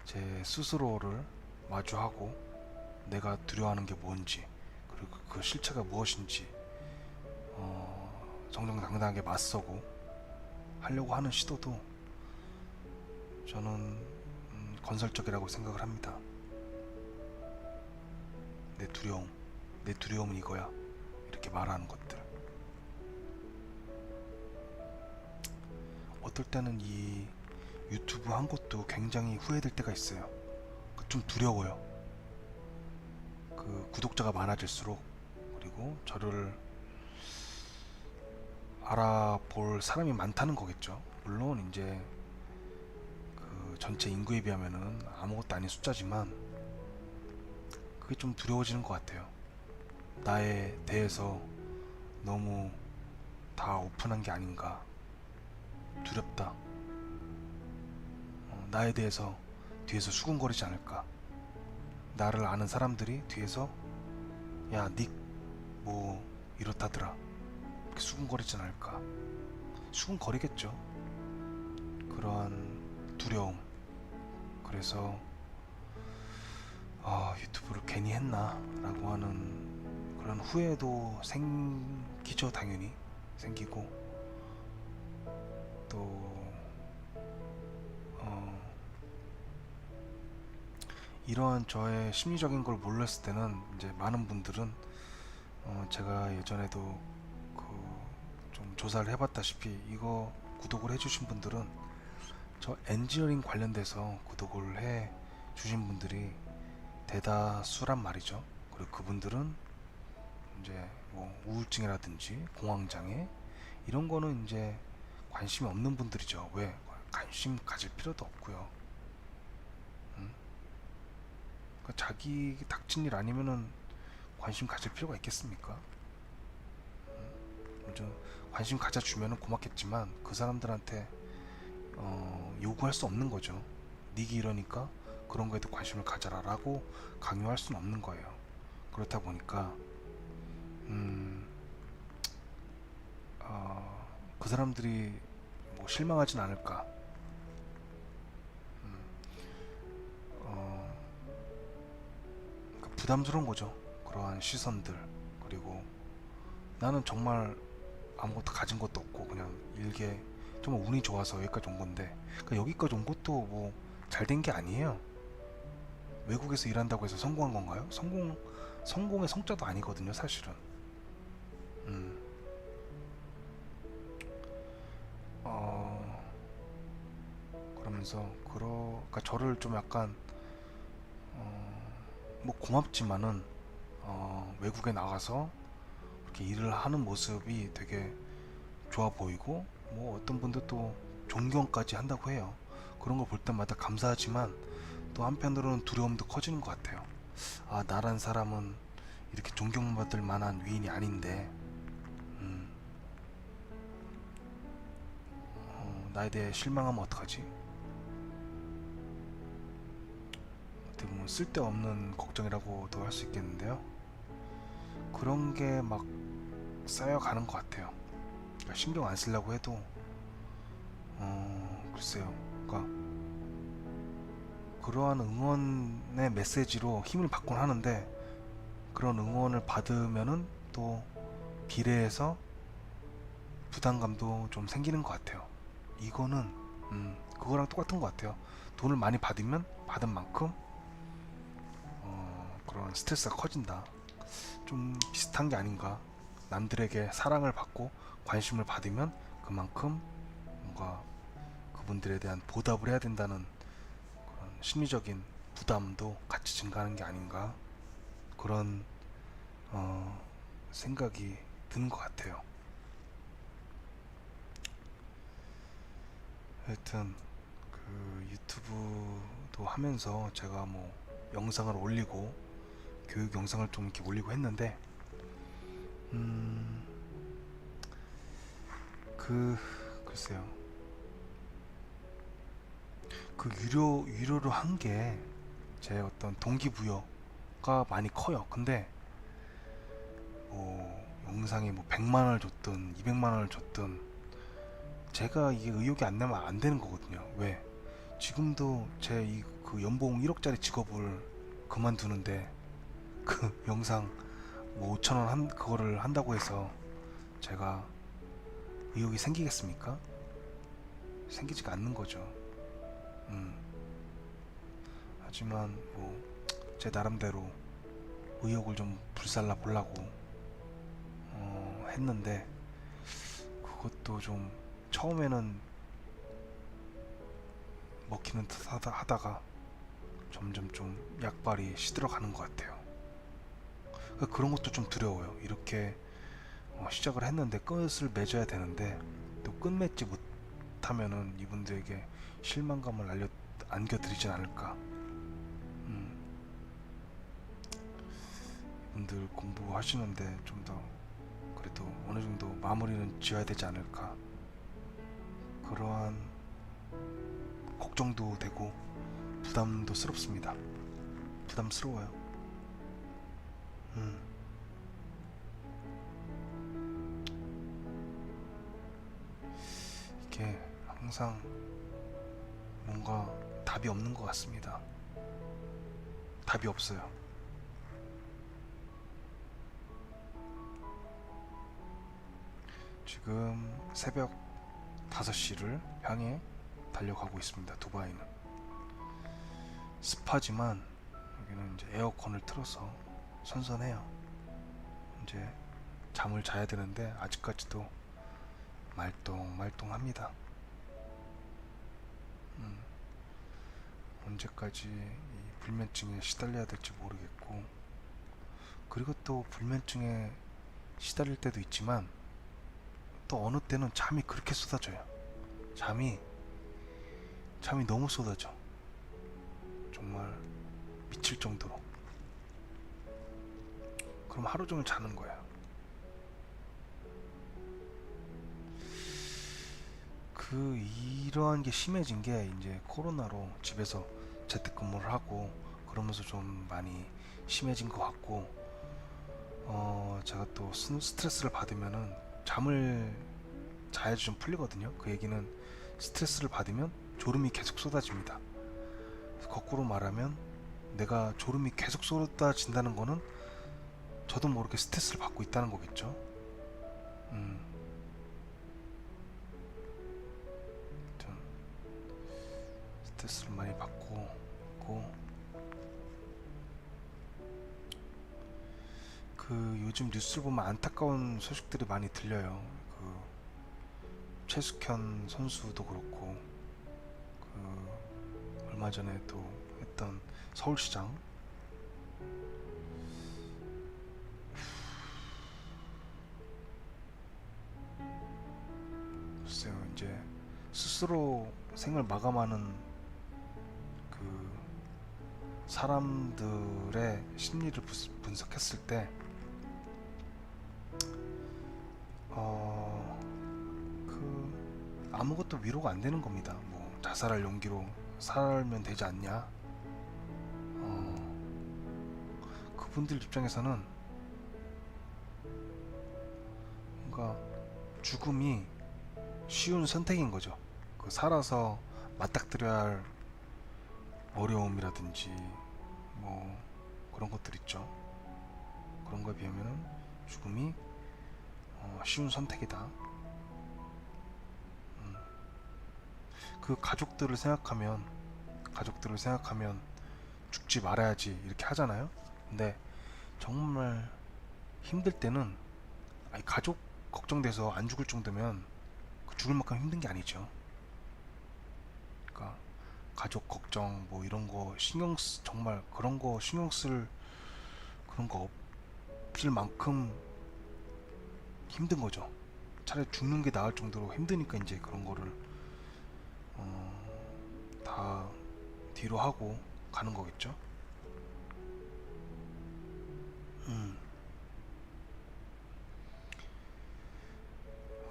제 스스로를 마주하고 내가 두려워하는 게 뭔지, 그리고 그 실체가 무엇인지 정정당당하게 맞서고 하려고 하는 시도도 저는 건설적이라고 생각을 합니다. 내 두려움은 이거야, 이렇게 말하는 것들. 어떨 때는 이 유튜브 한 것도 굉장히 후회될 때가 있어요. 좀 두려워요. 그 구독자가 많아질수록, 그리고 저를 알아볼 사람이 많다는 거겠죠. 물론 이제 그 전체 인구에 비하면은 아무것도 아닌 숫자지만 그게 좀 두려워지는 것 같아요. 나에 대해서 너무 다 오픈한 게 아닌가. 두렵다. 나에 대해서 뒤에서 수군거리지 않을까. 나를 아는 사람들이 뒤에서 야, 닉 뭐 이렇다더라, 이렇게 수군거리지 않을까. 수군거리겠죠. 그러한 두려움. 그래서 유튜브를 괜히 했나 라고 하는 그런 후회도 생기죠. 당연히 생기고, 또 이러한 저의 심리적인 걸 몰랐을 때는 이제 많은 분들은 제가 예전에도 그 좀 조사를 해봤다시피, 이거 구독을 해주신 분들은 저 엔지니어링 관련돼서 구독을 해 주신 분들이 대다수란 말이죠. 그리고 그분들은 이제 뭐 우울증이라든지 공황장애 이런 거는 이제 관심이 없는 분들이죠. 왜? 관심 가질 필요도 없고요. 그러니까 자기 닥친 일 아니면은 관심 가질 필요가 있겠습니까? 좀 관심 가져주면은 고맙겠지만 그 사람들한테 요구할 수 없는 거죠. 닉이 이러니까 그런 거에도 관심을 가져라 라고 강요할 수는 없는 거예요. 그렇다 보니까 그 사람들이 뭐 실망하진 않을까. 그러니까 부담스러운 거죠. 그러한 시선들. 그리고 나는 정말 아무것도 가진 것도 없고 그냥 일개 정말 운이 좋아서 여기까지 온 건데, 그러니까 여기까지 온 것도 뭐 잘 된 게 아니에요. 외국에서 일한다고 해서 성공한 건가요? 성공의 성자도 아니거든요, 사실은. 그러면서 그러니까 저를 좀 약간 뭐 고맙지만은 외국에 나가서 이렇게 일을 하는 모습이 되게 좋아 보이고, 뭐 어떤 분들 또 존경까지 한다고 해요. 그런 걸 볼 때마다 감사하지만 또 한편으로는 두려움도 커지는 것 같아요. 나란 사람은 이렇게 존경받을 만한 위인이 아닌데, 나에 대해 실망하면 어떡하지? 어떻게 보면 쓸데없는 걱정이라고도 할 수 있겠는데요. 그런 게 막 쌓여가는 것 같아요. 그러니까 신경 안 쓰려고 해도 글쎄요. 그러니까 그러한 응원의 메시지로 힘을 받곤 하는데, 그런 응원을 받으면은 또 비례해서 부담감도 좀 생기는 것 같아요. 이거는 그거랑 똑같은 것 같아요. 돈을 많이 받으면 받은 만큼 그런 스트레스가 커진다. 좀 비슷한 게 아닌가. 남들에게 사랑을 받고 관심을 받으면 그만큼 뭔가 그분들에 대한 보답을 해야 된다는 그런 심리적인 부담도 같이 증가하는 게 아닌가. 그런 생각이 드는 것 같아요. 하여튼 그 유튜브도 하면서 제가 뭐 영상을 올리고 교육 영상을 좀 이렇게 올리고 했는데, 글쎄요. 그 유료로 한 게 제 어떤 동기부여가 많이 커요. 근데 뭐 영상에 뭐 100만 원을 줬든 200만 원을 줬든 제가 이게 의욕이 안 나면 안 되는 거거든요. 왜? 지금도 제 그 연봉 1억짜리 직업을 그만두는데 그 영상 뭐 5천 원 그거를 한다고 해서 제가 의욕이 생기겠습니까? 생기지가 않는 거죠. 음. 하지만 뭐 제 나름대로 의욕을 좀 불살라 보려고 했는데, 그것도 좀 처음에는 먹히는 듯 하다가 점점 좀 약발이 시들어 가는 것 같아요. 그러니까 그런 것도 좀 두려워요. 이렇게 시작을 했는데 끝을 맺어야 되는데 또 끝 맺지 못하면은 이분들에게 실망감을 안겨드리진 않을까. 이분들 공부하시는데 좀 더 그래도 어느 정도 마무리는 지어야 되지 않을까, 그러한 걱정도 되고 부담도 스럽습니다. 부담스러워요. 음. 이게 항상 뭔가 답이 없는 것 같습니다. 답이 없어요. 지금 새벽 5시를 향해 달려가고 있습니다. 두바이는 습하지만 여기는 이제 에어컨을 틀어서 선선해요. 이제 잠을 자야 되는데 아직까지도 말똥말똥합니다. 언제까지 이 불면증에 시달려야 될지 모르겠고, 그리고 또 불면증에 시달릴 때도 있지만 또 어느 때는 잠이 그렇게 쏟아져요. 잠이 너무 쏟아져. 정말 미칠 정도로. 그럼 하루 종일 자는 거예요. 이러한 게 심해진 게 이제 코로나로 집에서 재택근무를 하고 그러면서 좀 많이 심해진 것 같고, 제가 또 스트레스를 받으면은 잠을 자야지 좀 풀리거든요. 그 얘기는 스트레스를 받으면 졸음이 계속 쏟아집니다. 거꾸로 말하면 내가 졸음이 계속 쏟아진다는 거는 저도 모르게 스트레스를 받고 있다는 거겠죠. 전 스트레스를 많이 받고 있고, 요즘 뉴스를 보면 안타까운 소식들이 많이 들려요. 최숙현 선수도 그렇고, 얼마 전에 또 했던 서울시장, 글쎄요, 이제 스스로 생을 마감하는 사람들의 심리를 분석했을 때 아무것도 위로가 안 되는 겁니다. 뭐 자살할 용기로 살면 되지 않냐. 그분들 입장에서는 뭔가 죽음이 쉬운 선택인 거죠. 살아서 맞닥뜨려야 할 어려움이라든지 뭐 그런 것들 있죠. 그런 거에 비하면은 죽음이 쉬운 선택이다. 가족들을 생각하면 죽지 말아야지 이렇게 하잖아요. 근데 정말 힘들 때는, 가족 걱정돼서 안 죽을 정도면 죽을 만큼 힘든 게 아니죠. 그러니까 가족 걱정 뭐 이런 거 정말 그런 거 신경 쓸 그런 거 없을 만큼 힘든 거죠. 차라리 죽는 게 나을 정도로 힘드니까 이제 그런 거를 다 뒤로 하고 가는 거겠죠.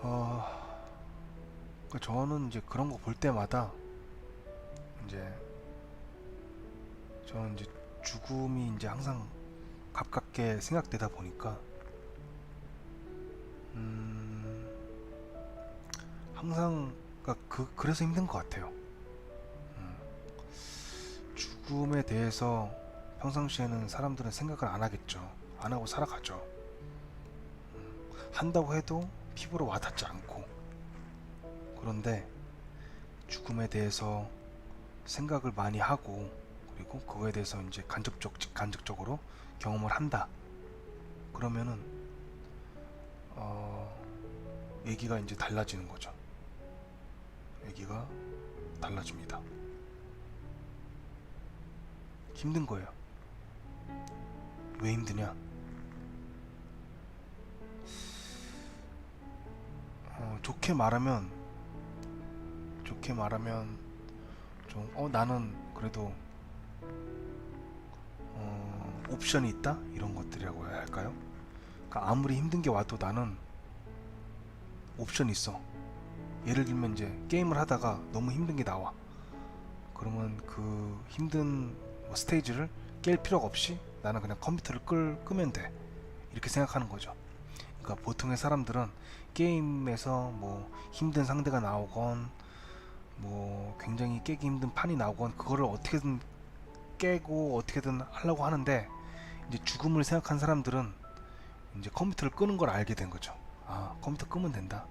그러니까 저는 이제 그런 거 볼 때마다 저는 이제 죽음이 이제 항상 가깝게 생각되다 보니까 항상 그래서 힘든 것 같아요. 죽음에 대해서 평상시에는 사람들은 생각을 안 하겠죠. 안 하고 살아가죠. 한다고 해도 피부로 와닿지 않고, 그런데 죽음에 대해서 생각을 많이 하고, 그리고 그거에 대해서 이제 직간접적으로 경험을 한다. 그러면은 얘기가 이제 달라지는 거죠. 얘기가 달라집니다. 힘든 거예요. 왜 힘드냐? 좋게 말하면 좀 나는 그래도 옵션이 있다? 이런 것들이라고 해야 할까요? 그러니까 아무리 힘든 게 와도 나는 옵션이 있어. 예를 들면 이제 게임을 하다가 너무 힘든 게 나와. 그러면 그 힘든 스테이지를 깰 필요가 없이 나는 그냥 컴퓨터를 끄면 돼. 이렇게 생각하는 거죠. 그러니까 보통의 사람들은 게임에서 뭐 힘든 상대가 나오건 뭐 굉장히 깨기 힘든 판이 나오건 그거를 어떻게든 깨고 어떻게든 하려고 하는데, 이제 죽음을 생각한 사람들은 이제 컴퓨터를 끄는 걸 알게 된 거죠. 아, 컴퓨터 끄면 된다.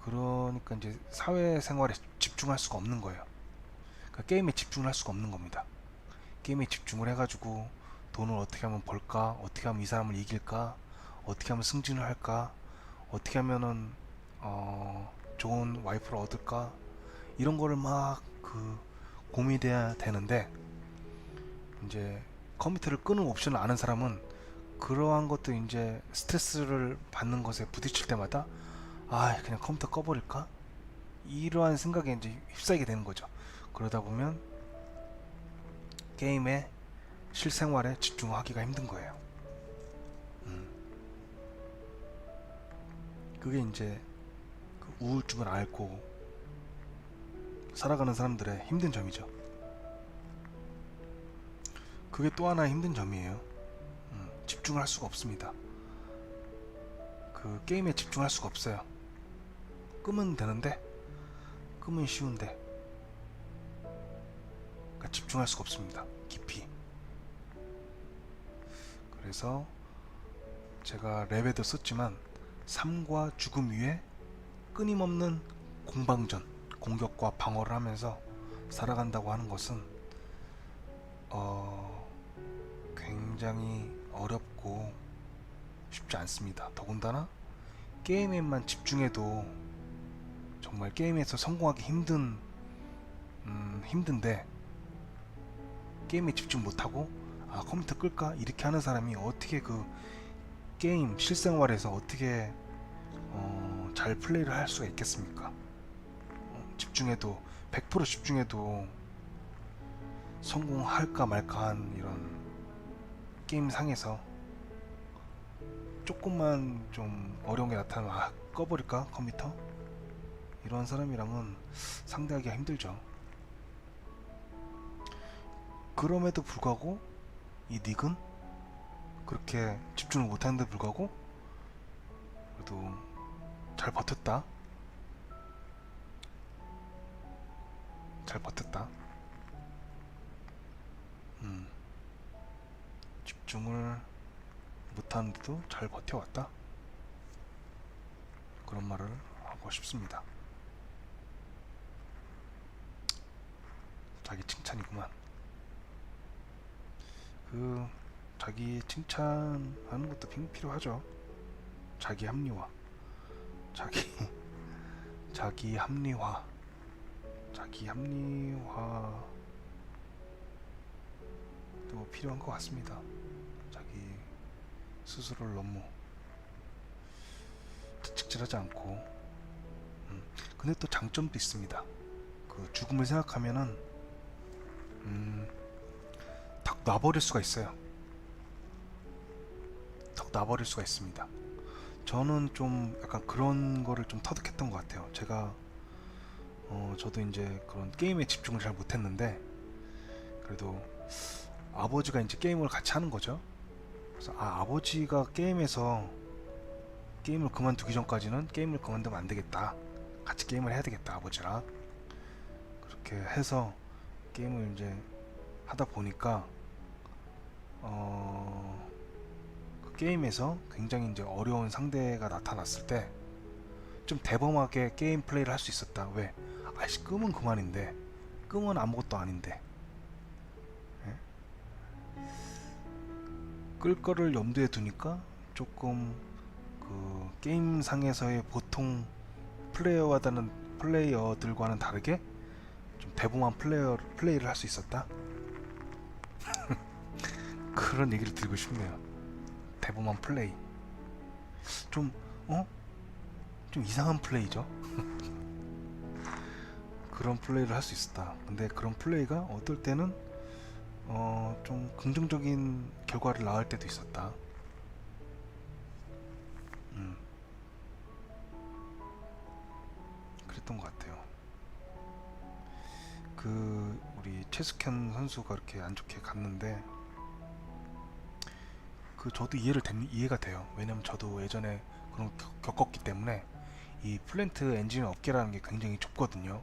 그러니까 이제 사회생활에 집중할 수가 없는 거예요. 그러니까 게임에 집중을 할 수가 없는 겁니다. 게임에 집중을 해가지고 돈을 어떻게 하면 벌까, 어떻게 하면 이 사람을 이길까, 어떻게 하면 승진을 할까, 어떻게 하면은 좋은 와이프를 얻을까, 이런 거를 막 고민해야 되는데, 이제 컴퓨터를 끄는 옵션을 아는 사람은 그러한 것도 이제 스트레스를 받는 것에 부딪힐 때마다 그냥 컴퓨터 꺼버릴까? 이러한 생각에 이제 휩싸이게 되는 거죠. 그러다 보면 게임에 실생활에 집중하기가 힘든 거예요. 그게 이제 그 우울증을 앓고 살아가는 사람들의 힘든 점이죠. 그게 또 하나의 힘든 점이에요. 집중을 할 수가 없습니다. 그 게임에 집중할 수가 없어요. 끄면 되는데, 끄면 쉬운데, 그러니까 집중할 수가 없습니다. 깊이. 그래서 제가 랩에도 썼지만 삶과 죽음 위에 끊임없는 공방전, 공격과 방어를 하면서 살아간다고 하는 것은 굉장히 어렵고 쉽지 않습니다. 더군다나 게임에만 집중해도 정말 게임에서 성공하기 힘든데, 게임에 집중 못하고 컴퓨터 끌까? 이렇게 하는 사람이 어떻게 그 게임 실생활에서 어떻게 잘 플레이를 할 수가 있겠습니까? 집중해도 100% 집중해도 성공할까 말까한 이런 게임 상에서 조금만 좀 어려운 게 나타나면 꺼버릴까 컴퓨터? 이런 사람이랑은 상대하기가 힘들죠. 그럼에도 불구하고 이 닉은 그렇게 집중을 못하는데 불구하고 그래도 잘 버텼다. 잘 버텼다. 집중을 못하는데도 잘 버텨왔다. 그런 말을 하고 싶습니다. 자기 칭찬이구만. 자기 칭찬하는 것도 필요하죠. 자기 합리화. 자기 합리화도 필요한 것 같습니다. 자기 스스로를 너무 채찍질하지 않고. 근데 또 장점도 있습니다. 그 죽음을 생각하면은 탁 놔버릴 수가 있어요. 탁 놔버릴 수가 있습니다. 저는 좀 약간 그런 거를 좀 터득했던 것 같아요. 제가 저도 이제 그런 게임에 집중을 잘 못했는데, 그래도 아버지가 이제 게임을 같이 하는 거죠. 그래서 아버지가 게임에서 게임을 그만두기 전까지는 게임을 그만두면 안 되겠다. 같이 게임을 해야 되겠다, 아버지랑. 그렇게 해서 게임을 이제 하다 보니까 그 게임에서 굉장히 이제 어려운 상대가 나타났을 때 좀 대범하게 게임 플레이를 할 수 있었다. 왜? 아이씨, 끔은 그만인데, 끔은 아무것도 아닌데, 예? 끌 거를 염두에 두니까 조금 그 게임상에서의 보통 플레이어들과는 다르게 좀 대범한 플레이를 할 수 있었다. 그런 얘기를 드리고 싶네요. 대범한 플레이. 좀 좀 이상한 플레이죠. 그런 플레이를 할 수 있었다. 근데 그런 플레이가 어떨 때는 좀 긍정적인 결과를 낳을 때도 있었다. 그랬던 것 같아요. 그 우리 최숙현 선수가 이렇게 안 좋게 갔는데 그 저도 이해가 돼요. 왜냐면 저도 예전에 그런 겪었기 때문에 이 플랜트 엔진 업계라는 게 굉장히 좁거든요.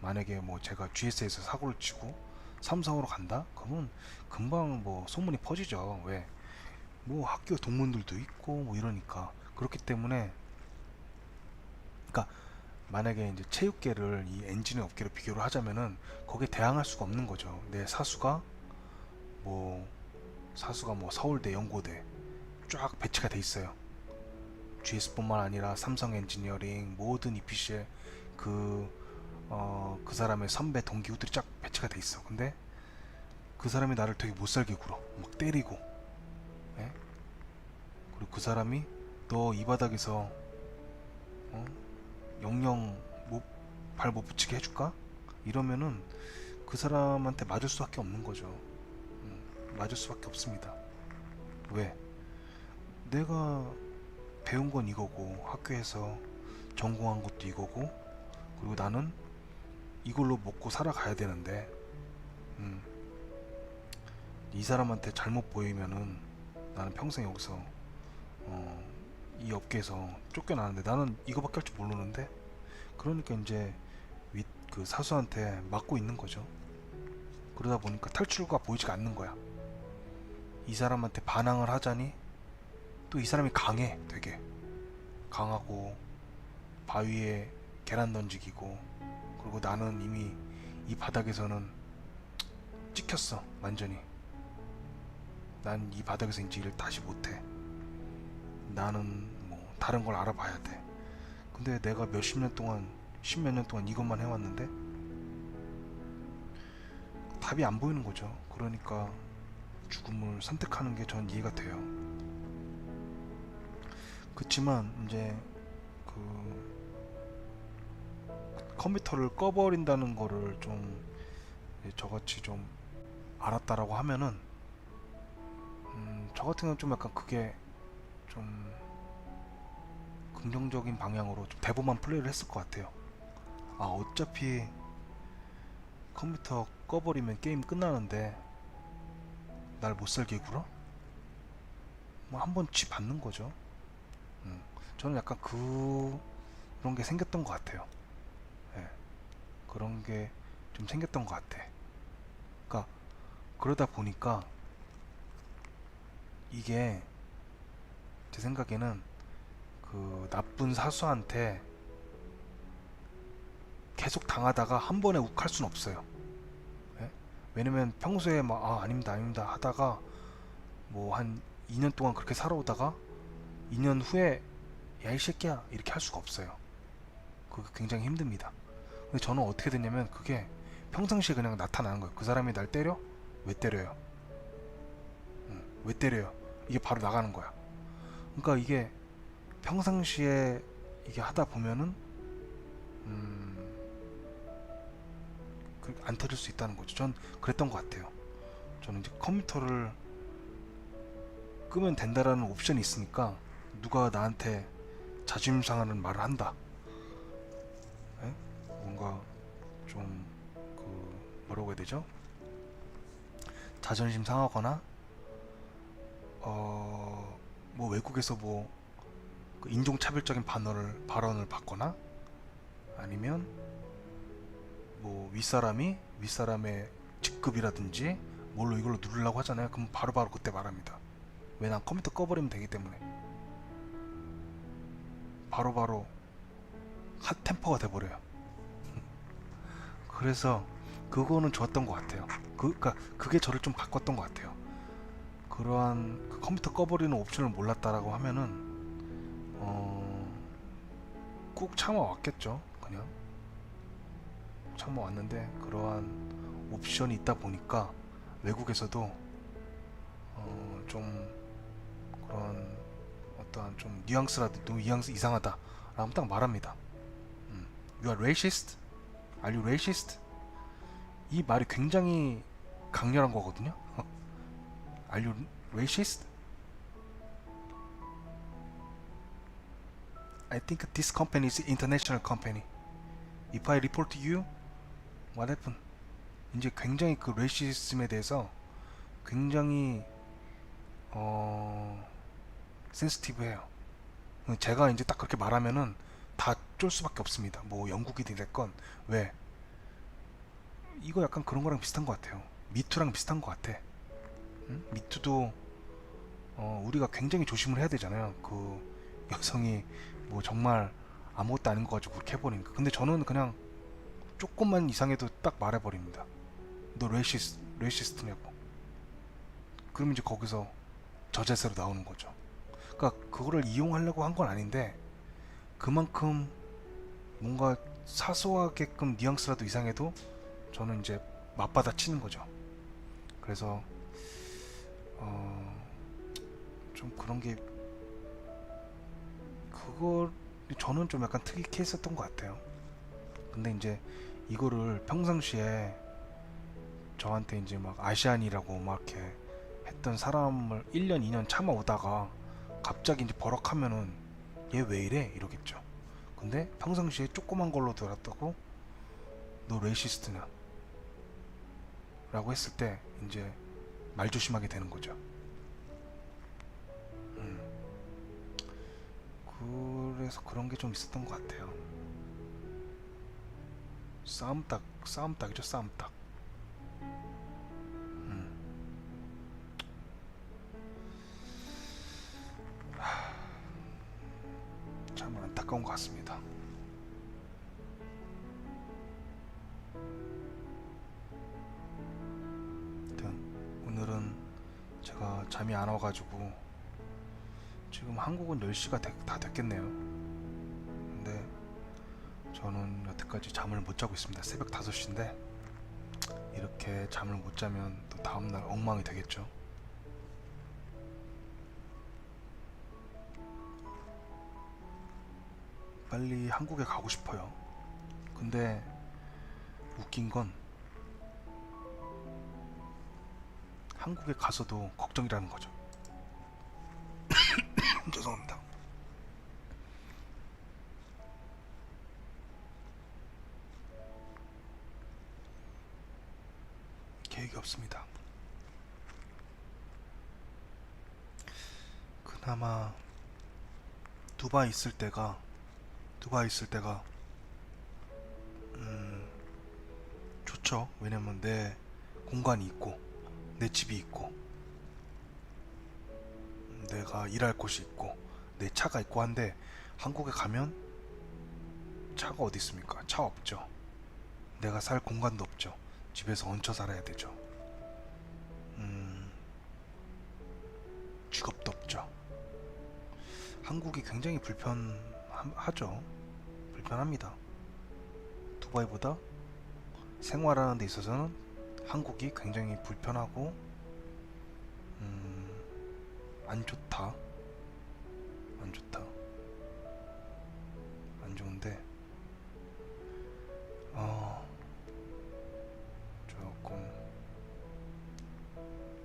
만약에 뭐 제가 GS에서 사고를 치고 삼성으로 간다? 그러면 금방 뭐 소문이 퍼지죠. 왜? 뭐 학교 동문들도 있고 뭐 이러니까. 그렇기 때문에 그러니까 만약에 이제 체육계를 이 엔진 업계로 비교를 하자면은 거기에 대항할 수가 없는 거죠. 내 뭐 사수가 뭐 서울대, 연고대 쫙 배치가 돼 있어요. GS뿐만 아니라 삼성 엔지니어링 모든 EPC에 그 사람의 선배 동기들이 쫙 배치가 돼 있어. 근데 그 사람이 나를 되게 못살게 굴어. 막 때리고. 예? 그리고 그 사람이 너 이 바닥에서 영영 발 못 붙이게 해줄까? 이러면은 그 사람한테 맞을 수밖에 없는 거죠. 맞을 수밖에 없습니다. 왜? 내가 배운 건 이거고 학교에서 전공한 것도 이거고 그리고 나는 이걸로 먹고 살아가야 되는데 이 사람한테 잘못 보이면은 나는 평생 여기서 이 업계에서 쫓겨나는데 나는 이거밖에 할 줄 모르는데 그러니까 이제 그 사수한테 맞고 있는 거죠. 그러다 보니까 탈출구가 보이지가 않는 거야. 이 사람한테 반항을 하자니 또 이 사람이 강해. 되게 강하고 바위에 계란 던지기고 그리고 나는 이미 이 바닥에서는 찍혔어. 완전히 난 이 바닥에서 이제 일을 다시 못해. 나는 뭐 다른 걸 알아봐야 돼. 근데 내가 몇십 년 동안 십몇 년 동안 이것만 해왔는데 답이 안 보이는 거죠. 그러니까 죽음을 선택하는 게 전 이해가 돼요. 그치만 이제 그 컴퓨터를 꺼버린다는 거를 좀 저같이 좀 알았다라고 하면은 저 같은 경우는 좀 약간 그게 좀 긍정적인 방향으로 좀 대범한 플레이를 했을 것 같아요. 아, 어차피 컴퓨터 꺼버리면 게임 끝나는데 날 못살게 굴어? 뭐 한번 쥐 받는 거죠. 저는 약간 그런 게 생겼던 것 같아요. 예, 그런 게 좀 생겼던 것 같아. 그러니까 그러다 보니까 이게 제 생각에는 그 나쁜 사수한테 계속 당하다가 한 번에 욱할 수는 없어요. 예? 왜냐면 평소에 막 아닙니다 아닙니다 하다가 뭐 한 2년 동안 그렇게 살아오다가 2년 후에 야 이 새끼야 이렇게 할 수가 없어요. 그게 굉장히 힘듭니다. 근데 저는 어떻게 됐냐면 그게 평상시에 그냥 나타나는 거예요. 그 사람이 날 때려? 왜 때려요? 왜 때려요? 이게 바로 나가는 거야. 그러니까 이게 평상시에 이게 하다 보면은 안 터질 수 있다는 거죠. 전 그랬던 것 같아요. 저는 이제 컴퓨터를 끄면 된다라는 옵션이 있으니까 누가 나한테 자존심 상하는 말을 한다. 에? 뭔가 좀 뭐라고 해야 되죠? 자존심 상하거나 뭐 외국에서 뭐 그 인종차별적인 발언을 받거나 아니면 뭐 윗사람의 직급이라든지 뭘로 이걸로 누르려고 하잖아요. 그럼 바로바로 그때 말합니다. 왜? 난 컴퓨터 꺼버리면 되기 때문에 바로바로 핫 템퍼가 돼버려요. 그래서 그거는 좋았던 것 같아요. 그러니까 그게 저를 좀 바꿨던 것 같아요. 그러한 그 컴퓨터 꺼버리는 옵션을 몰랐다라고 하면은 꾹 참아왔겠죠. 그냥 참아왔는데 그러한 옵션이 있다 보니까 외국에서도 좀 그런 어떠한 좀 뉘앙스라도 너무 뉘앙스 이상하다 라면 딱 말합니다. You are racist? Are you racist? 이 말이 굉장히 강렬한 거거든요. Are you racist? I think this company is international company. If I report to you, what happen? 이제 굉장히 그 레이시즘에 대해서 굉장히 센시티브해요. 제가 이제 딱 그렇게 말하면은 다 쫄 수밖에 없습니다. 뭐 영국이든 됐건. 왜? 이거 약간 그런 거랑 비슷한 것 같아요. 미투랑 비슷한 것 같아. 응? 미투도 우리가 굉장히 조심을 해야 되잖아요. 그 여성이 뭐 정말 아무것도 아닌 거 가지고 그렇게 해버리니까. 근데 저는 그냥 조금만 이상해도 딱 말해버립니다. 너 레이시스트냐고. 그럼 이제 거기서 저자세로 나오는 거죠. 그러니까 그거를 이용하려고 한 건 아닌데 그만큼 뭔가 사소하게끔 뉘앙스라도 이상해도 저는 이제 맞받아 치는 거죠. 그래서 좀 그런 게 그거 저는 좀 약간 특이했었던 것 같아요. 근데 이제 이거를 평상시에 저한테 이제 막 아시안이라고 막 이렇게 했던 사람을 1년 2년 참아오다가 갑자기 이제 버럭하면은 얘 왜 이래? 이러겠죠. 근데 평상시에 조그만 걸로 들었다고 너 레이시스트냐? 라고 했을 때 이제 말 조심하게 되는 거죠. 그래서 그런 게 좀 있었던 것 같아요. 싸움닭이죠, 싸움닭. 참 안타까운 것 같습니다. 아무튼 오늘은 제가 잠이 안 와가지고 지금 한국은 10시가 다 됐겠네요. 근데 저는 여태까지 잠을 못 자고 있습니다. 새벽 5시인데 이렇게 잠을 못 자면 또 다음날 엉망이 되겠죠. 빨리 한국에 가고 싶어요. 근데 웃긴 건 한국에 가서도 걱정이라는 거죠. 죄송합니다. 계획이 없습니다. 그나마 두바이 있을 때가 좋죠. 왜냐면 내 공간이 있고 내 집이 있고 내가 일할 곳이 있고 내 차가 있고 한데 한국에 가면 차가 어디 있습니까? 차 없죠. 내가 살 공간도 없죠. 집에서 얹혀 살아야 되죠. 직업도 없죠. 한국이 굉장히 불편하죠. 불편합니다. 두바이보다 생활하는 데 있어서는 한국이 굉장히 불편하고 안 좋다. 안 좋은데 조금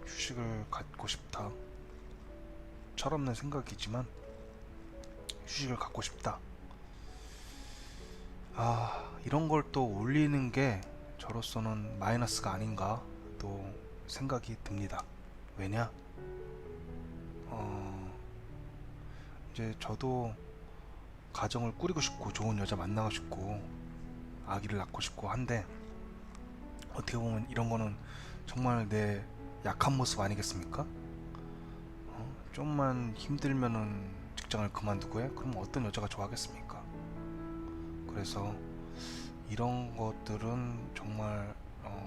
휴식을 갖고 싶다. 철없는 생각이지만 휴식을 갖고 싶다. 이런 걸 또 올리는 게 저로서는 마이너스가 아닌가 또 생각이 듭니다. 왜냐? 이제 저도 가정을 꾸리고 싶고 좋은 여자 만나고 싶고 아기를 낳고 싶고 한데 어떻게 보면 이런 거는 정말 내 약한 모습 아니겠습니까? 좀만 힘들면은 직장을 그만두고 해? 그럼 어떤 여자가 좋아하겠습니까? 그래서 이런 것들은 정말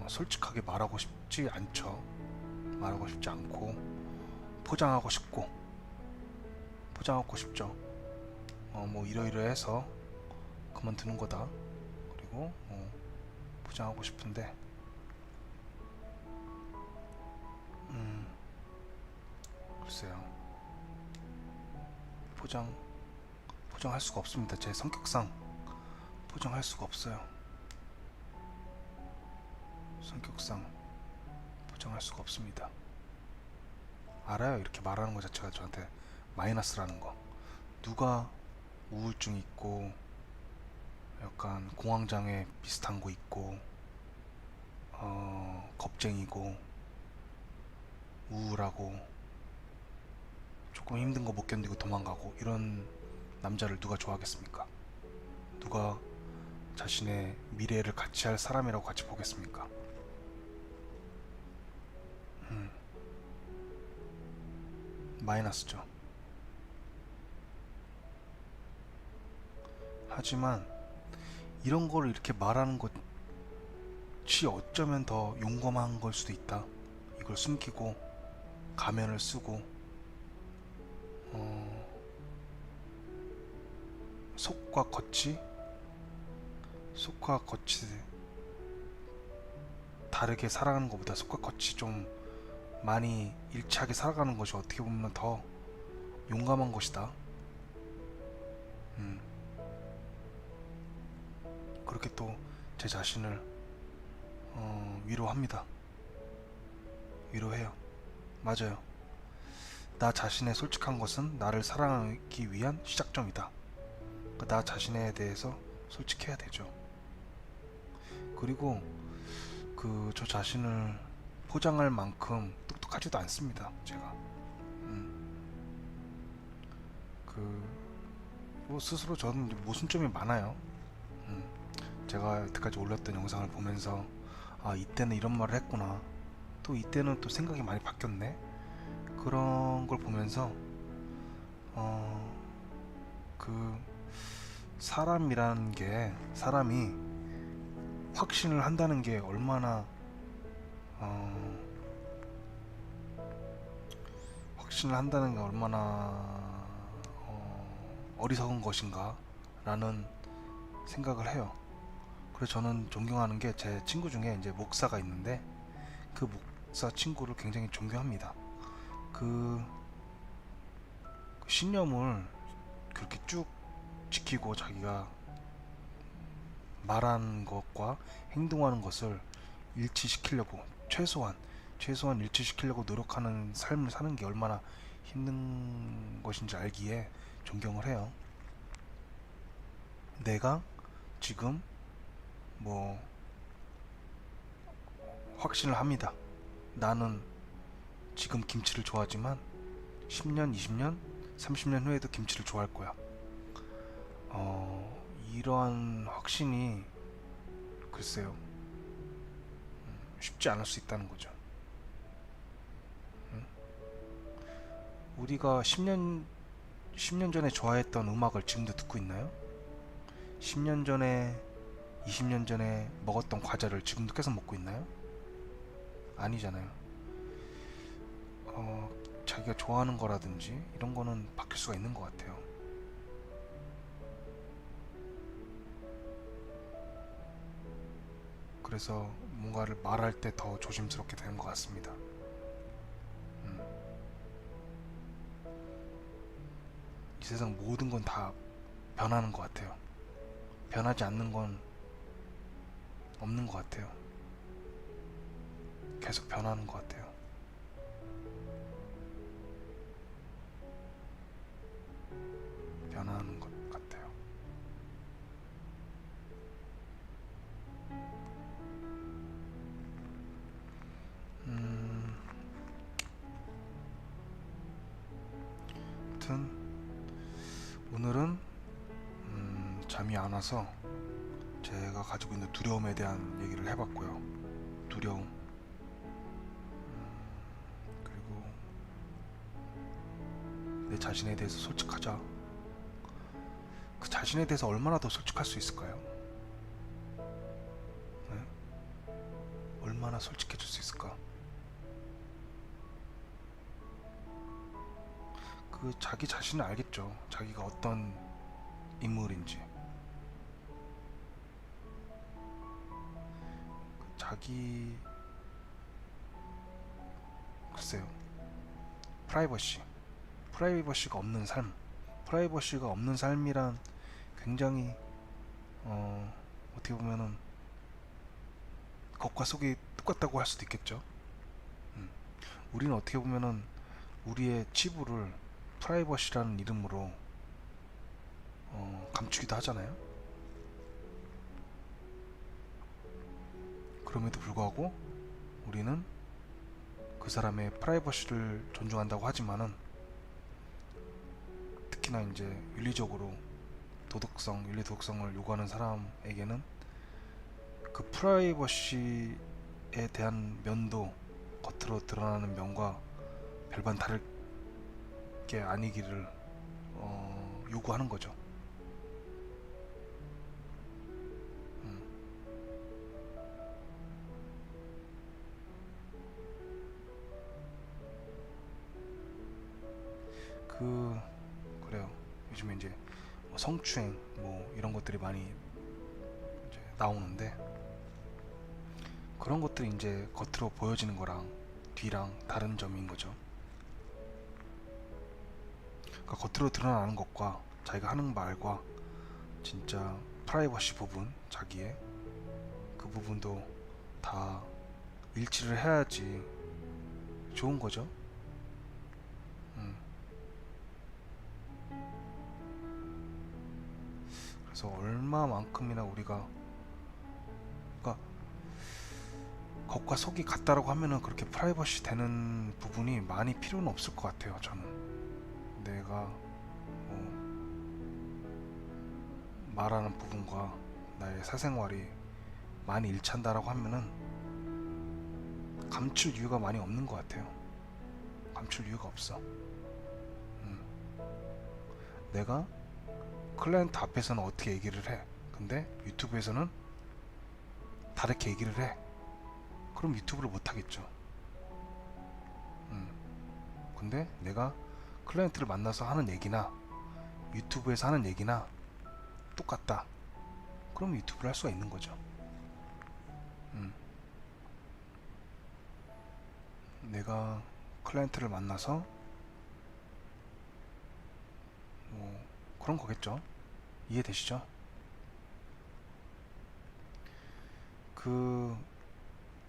솔직하게 말하고 싶지 않죠. 말하고 싶지 않고 포장하고 싶고 포장하고 싶죠. 뭐 이러이러해서 그만두는 거다. 그리고 포장하고 싶은데 글쎄요. 포장할 수가 없습니다. 제 성격상 포장할 수가 없어요. 성격상 포장할 수가 없습니다. 알아요. 이렇게 말하는 것 자체가 저한테 마이너스라는 거. 누가 우울증 있고 약간 공황장애 비슷한 거 있고 겁쟁이고 우울하고 조금 힘든 거 못 견디고 도망가고 이런 남자를 누가 좋아하겠습니까? 누가 자신의 미래를 같이 할 사람이라고 같이 보겠습니까? 마이너스죠. 하지만 이런 걸 이렇게 말하는 것이 어쩌면 더 용감한 걸 수도 있다. 이걸 숨기고 가면을 쓰고 속과 겉이 다르게 살아가는 것보다 속과 겉이 좀 많이 일치하게 살아가는 것이 어떻게 보면 더 용감한 것이다. 그렇게 또 제 자신을 위로합니다. 위로해요. 맞아요. 나 자신의 솔직한 것은 나를 사랑하기 위한 시작점이다. 나 자신에 대해서 솔직해야 되죠. 그리고 저 자신을 포장할 만큼 똑똑하지도 않습니다. 제가 뭐 스스로 저는 모순점이 많아요. 제가 여태까지 올렸던 영상을 보면서 이때는 이런 말을 했구나, 또 이때는 또 생각이 많이 바뀌었네, 그런 걸 보면서 사람이라는 게, 사람이 확신을 한다는 게 얼마나 어리석은 것인가 라는 생각을 해요. 그래서 저는 존경하는 게, 제 친구 중에 이제 목사가 있는데 그 목사 친구를 굉장히 존경합니다. 그 신념을 그렇게 쭉 지키고 자기가 말하는 것과 행동하는 것을 일치시키려고 최소한 일치시키려고 노력하는 삶을 사는 게 얼마나 힘든 것인지 알기에 존경을 해요. 내가 지금 뭐 확신을 합니다. 나는 지금 김치를 좋아하지만 10년, 20년, 30년 후에도 김치를 좋아할 거야. 이러한 확신이 글쎄요, 쉽지 않을 수 있다는 거죠. 우리가 10년 전에 좋아했던 음악을 지금도 듣고 있나요? 10년 전에, 20년 전에 먹었던 과자를 지금도 계속 먹고 있나요? 아니잖아요. 자기가 좋아하는 거라든지 이런 거는 바뀔 수가 있는 것 같아요. 그래서 뭔가를 말할 때 더 조심스럽게 되는 것 같습니다. 이 세상 모든 건 다 변하는 것 같아요. 변하지 않는 건 없는 것 같아요. 계속 변하는 것 같아요. 변하는 것 같아요. 아무튼 오늘은 잠이 안 와서 제가 가지고 있는 두려움에 대한 얘기를 해봤고요. 두려움. 내 자신에 대해서 솔직하자. 그 자신에 대해서 얼마나 더 솔직할 수 있을까요? 네? 얼마나 솔직해질 수 있을까? 그 자기 자신을 알겠죠. 자기가 어떤 인물인지. 자기 글쎄요. 프라이버시가 없는 삶. 프라이버시가 없는 삶이란 굉장히 어떻게 보면은 겉과 속이 똑같다고 할 수도 있겠죠. 우리는 어떻게 보면은 우리의 치부를 프라이버시라는 이름으로 감추기도 하잖아요. 그럼에도 불구하고 우리는 그 사람의 프라이버시를 존중한다고 하지만은 특히나 이제 윤리적으로 윤리 도덕성을 요구하는 사람에게는 그 프라이버시에 대한 면도 겉으로 드러나는 면과 별반 다를 게 아니기를 요구하는 거죠. 그래요. 요즘에 이제 뭐 성추행 뭐 이런 것들이 많이 이제 나오는데 그런 것들이 이제 겉으로 보여지는 거랑 뒤랑 다른 점인 거죠. 그러니까 겉으로 드러나는 것과 자기가 하는 말과 진짜 프라이버시 부분, 자기의 그 부분도 다 일치를 해야지 좋은 거죠. 그래서 얼마만큼이나 우리가 그러니까 겉과 속이 같다라고 하면은 그렇게 프라이버시 되는 부분이 많이 필요는 없을 것 같아요. 저는 내가 뭐 말하는 부분과 나의 사생활이 많이 일치한다라고 하면은 감출 이유가 많이 없는 것 같아요. 감출 이유가 없어. 내가 클라이언트 앞에서는 어떻게 얘기를 해. 근데 유튜브에서는 다르게 얘기를 해. 그럼 유튜브를 못 하겠죠. 근데 내가 클라이언트를 만나서 하는 얘기나 유튜브에서 하는 얘기나 똑같다. 그럼 유튜브를 할 수가 있는 거죠. 내가 클라이언트를 만나서 뭐 그런 거겠죠. 이해되시죠? 그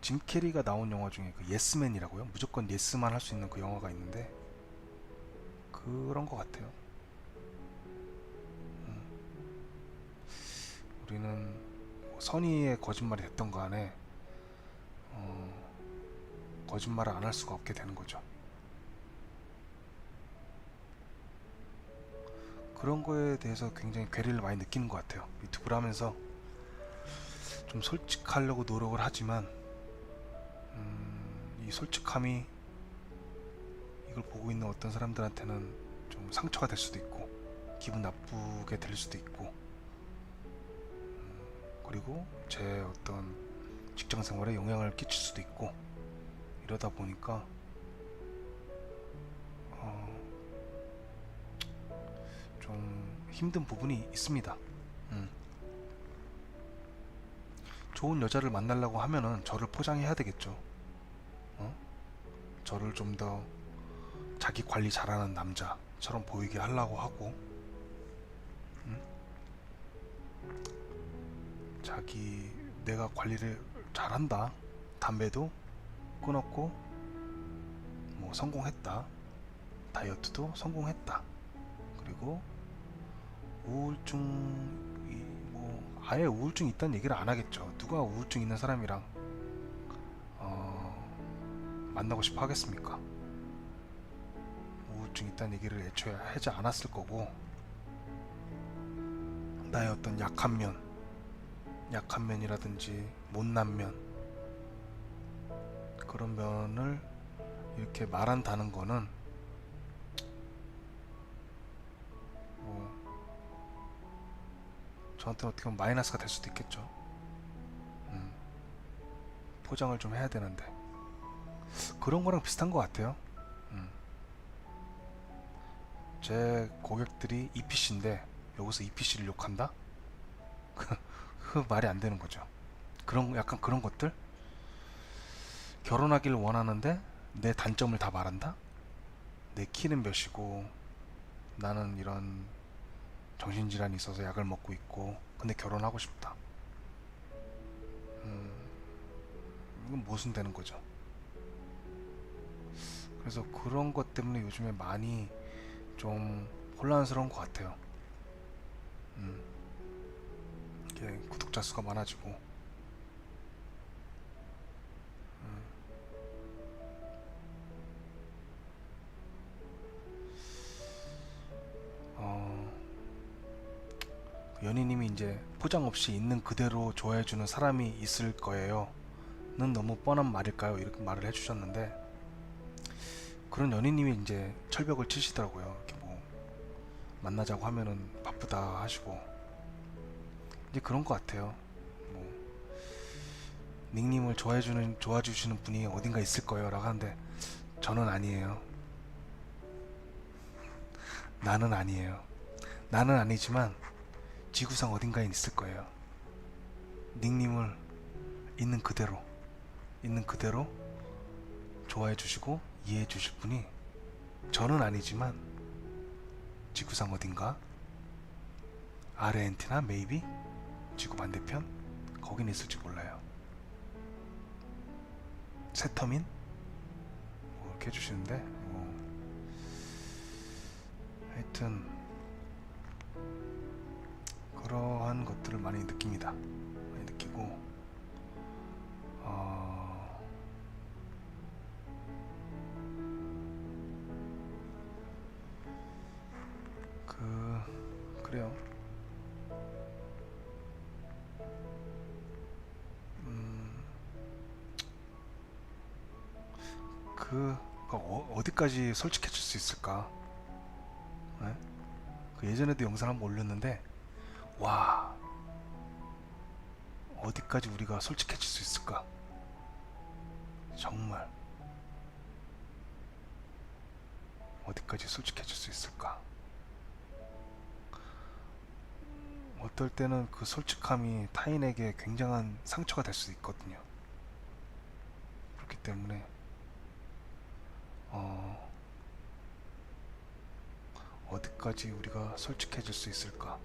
짐 캐리가 나온 영화 중에 그 예스맨이라고요. 무조건 예스만 할 수 있는 그 영화가 있는데 그런 것 같아요. 우리는 뭐 선의의 거짓말이 됐던 간에 거짓말을 안 할 수가 없게 되는 거죠. 그런 거에 대해서 굉장히 괴리를 많이 느끼는 것 같아요. 유튜브를 하면서 좀 솔직하려고 노력을 하지만 이 솔직함이 이걸 보고 있는 어떤 사람들한테는 좀 상처가 될 수도 있고 기분 나쁘게 들릴 수도 있고 그리고 제 어떤 직장 생활에 영향을 끼칠 수도 있고 이러다 보니까 좀 힘든 부분이 있습니다. 좋은 여자를 만나려고 하면은 저를 포장해야 되겠죠. 저를 좀 더 자기 관리 잘하는 남자처럼 보이게 하려고 하고 내가 관리를 잘한다. 담배도 끊었고 뭐 성공했다. 다이어트도 성공했다. 그리고 우울증이 뭐 아예 우울증 있다는 얘기를 안 하겠죠. 누가 우울증 있는 사람이랑 만나고 싶어 하겠습니까? 우울증 있다는 얘기를 애초에 하지 않았을 거고 나의 어떤 약한 면이라든지 못난 면 그런 면을 이렇게 말한다는 거는 저한테는 어떻게 보면 마이너스가 될 수도 있겠죠. 음, 포장을 좀 해야 되는데 그런 거랑 비슷한 것 같아요. 음, 제 고객들이 EPC인데 여기서 EPC를 욕한다? 그 말이 안 되는 거죠. 그런 약간 그런 것들. 결혼하기를 원하는데 내 단점을 다 말한다? 내 키는 몇이고 나는 이런 정신질환이 있어서 약을 먹고 있고 근데 결혼하고 싶다. 이건 모순되는 거죠. 그래서 그런 것 때문에 요즘에 많이 좀 혼란스러운 것 같아요. 음, 이게 구독자 수가 많아지고 어, 연희님이 이제 포장 없이 있는 그대로 좋아해주는 사람이 있을 거예요. 는 너무 뻔한 말일까요? 이렇게 말을 해주셨는데 그런 연희님이 이제 철벽을 치시더라고요. 이렇게 뭐 만나자고 하면은 바쁘다 하시고 이제 그런 것 같아요. 뭐 닉님을 좋아주시는 분이 어딘가 있을 거예요 라고 하는데 저는 아니에요. 나는 아니에요. 나는 아니지만 지구상 어딘가에 있을 거예요. 닉님을 있는 그대로 좋아해 주시고 이해해 주실 분이 저는 아니지만 지구상 어딘가 아르헨티나 메이비 지구 반대편 거긴 있을지 몰라요. 세터민 뭐 이렇게 해주시는데 뭐 하여튼 그러한 것들을 많이 느낍니다. 많이 느끼고 어, 그래요. 음, 어디까지 솔직해질 수 있을까? 네? 그 예전에도 영상 한번 올렸는데 와 어디까지 우리가 솔직해질 수 있을까? 정말 어디까지 솔직해질 수 있을까? 어떨 때는 그 솔직함이 타인에게 굉장한 상처가 될 수 있거든요. 그렇기 때문에 어, 어디까지 우리가 솔직해질 수 있을까?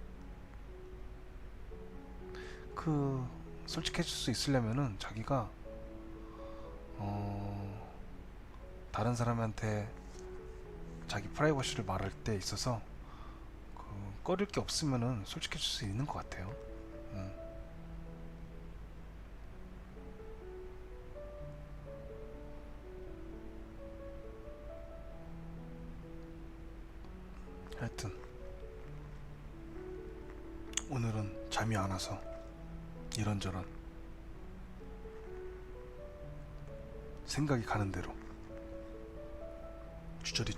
그 솔직해질 수 있으려면은 자기가 어, 다른 사람한테 자기 프라이버시를 말할 때 있어서 그 꺼릴 게 없으면은 솔직해질 수 있는 것 같아요. 음. 하여튼 오늘은 잠이 안 와서 이런저런 생각이 가는 대로 주저리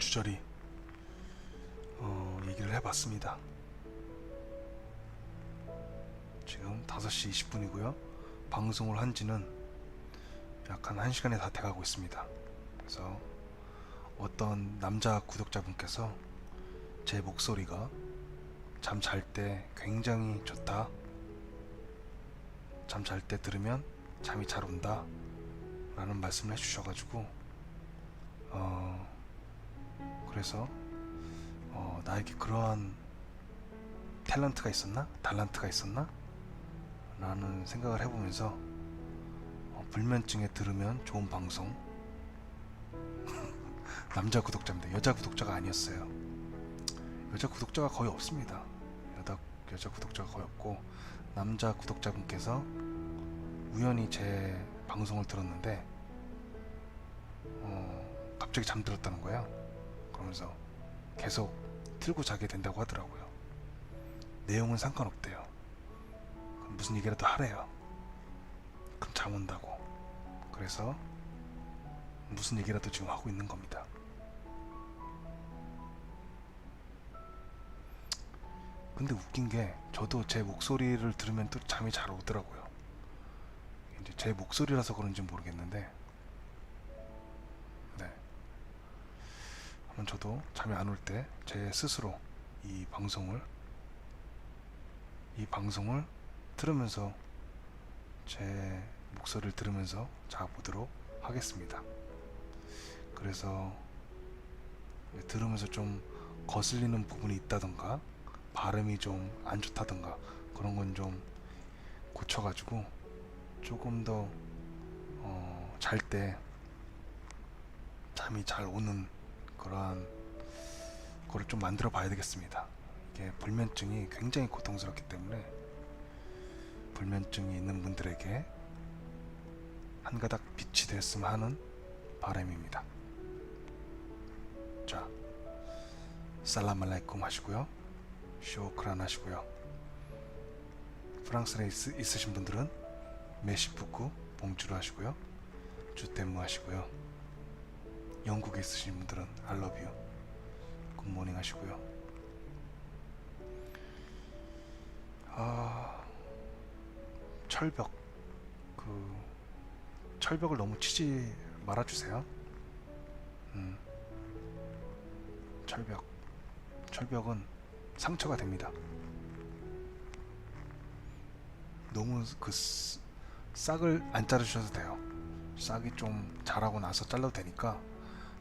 얘기를 해봤습니다. 지금 5시 20분이고요. 방송을 한 지는 약 한 1시간이 다 돼가고 있습니다. 그래서 어떤 남자 구독자분께서 제 목소리가 잠 잘 때 굉장히 좋다. 잠 잘 때 들으면 잠이 잘 온다. 라는 말씀을 해주셔가지고 그래서 나에게 그러한 탤런트가 있었나? 달란트가 있었나? 라는 생각을 해보면서 불면증에 들으면 좋은 방송 남자 구독자입니다. 여자 구독자가 아니었어요. 여자 구독자가 거의 없습니다. 여자 구독자가 거의 없고 남자 구독자분께서 우연히 제 방송을 들었는데 갑자기 잠들었다는 거예요. 그러면서 계속 틀고 자게 된다고 하더라고요. 내용은 상관없대요. 그럼 무슨 얘기라도 하래요. 그럼 잠 온다고. 그래서 무슨 얘기라도 지금 하고 있는 겁니다. 근데 웃긴 게 저도 제 목소리를 들으면 또 잠이 잘 오더라고요. 이제 제 목소리라서 그런지 모르겠는데, 네. 한번 저도 잠이 안 올 때 제 스스로 이 방송을 들으면서 제 목소리를 들으면서 자보도록 하겠습니다. 그래서 들으면서 좀 거슬리는 부분이 있다던가 발음이 좀 안 좋다던가 그런 건 좀 고쳐가지고 조금 더 잘 때 잠이 잘 오는 그러한 거를 좀 만들어 봐야 되겠습니다. 이게 불면증이 굉장히 고통스럽기 때문에 불면증이 있는 분들에게 한 가닥 빛이 됐으면 하는 바람입니다. 자, 살람 알라이쿰 하시고요. 쇼크란 하시고요. 프랑스에 있으신 분들은 메시푸쿠 봉주르 하시고요. 주템무 하시고요. 영국에 있으신 분들은 알러뷰 굿모닝 하시고요. 철벽, 철벽을 너무 치지 말아주세요. 철벽은 상처가 됩니다. 너무 싹을 안 자르셔도 돼요. 싹이 좀 자라고 나서 잘라도 되니까.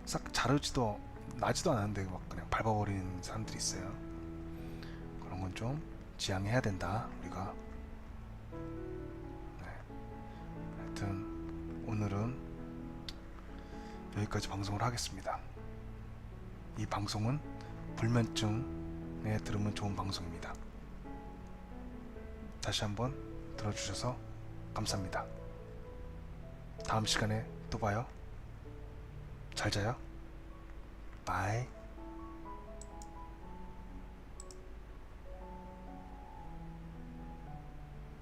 싹 자르지도 나지도 않았는데 막 그냥 밟아버리는 사람들이 있어요. 그런 건 좀 지양해야 된다 우리가. 네. 하여튼 오늘은 여기까지 방송을 하겠습니다. 이 방송은 불면증에 들으면 좋은 방송입니다. 다시 한번 들어주셔서 감사합니다. 다음 시간에 또 봐요. 잘 자요. 바이.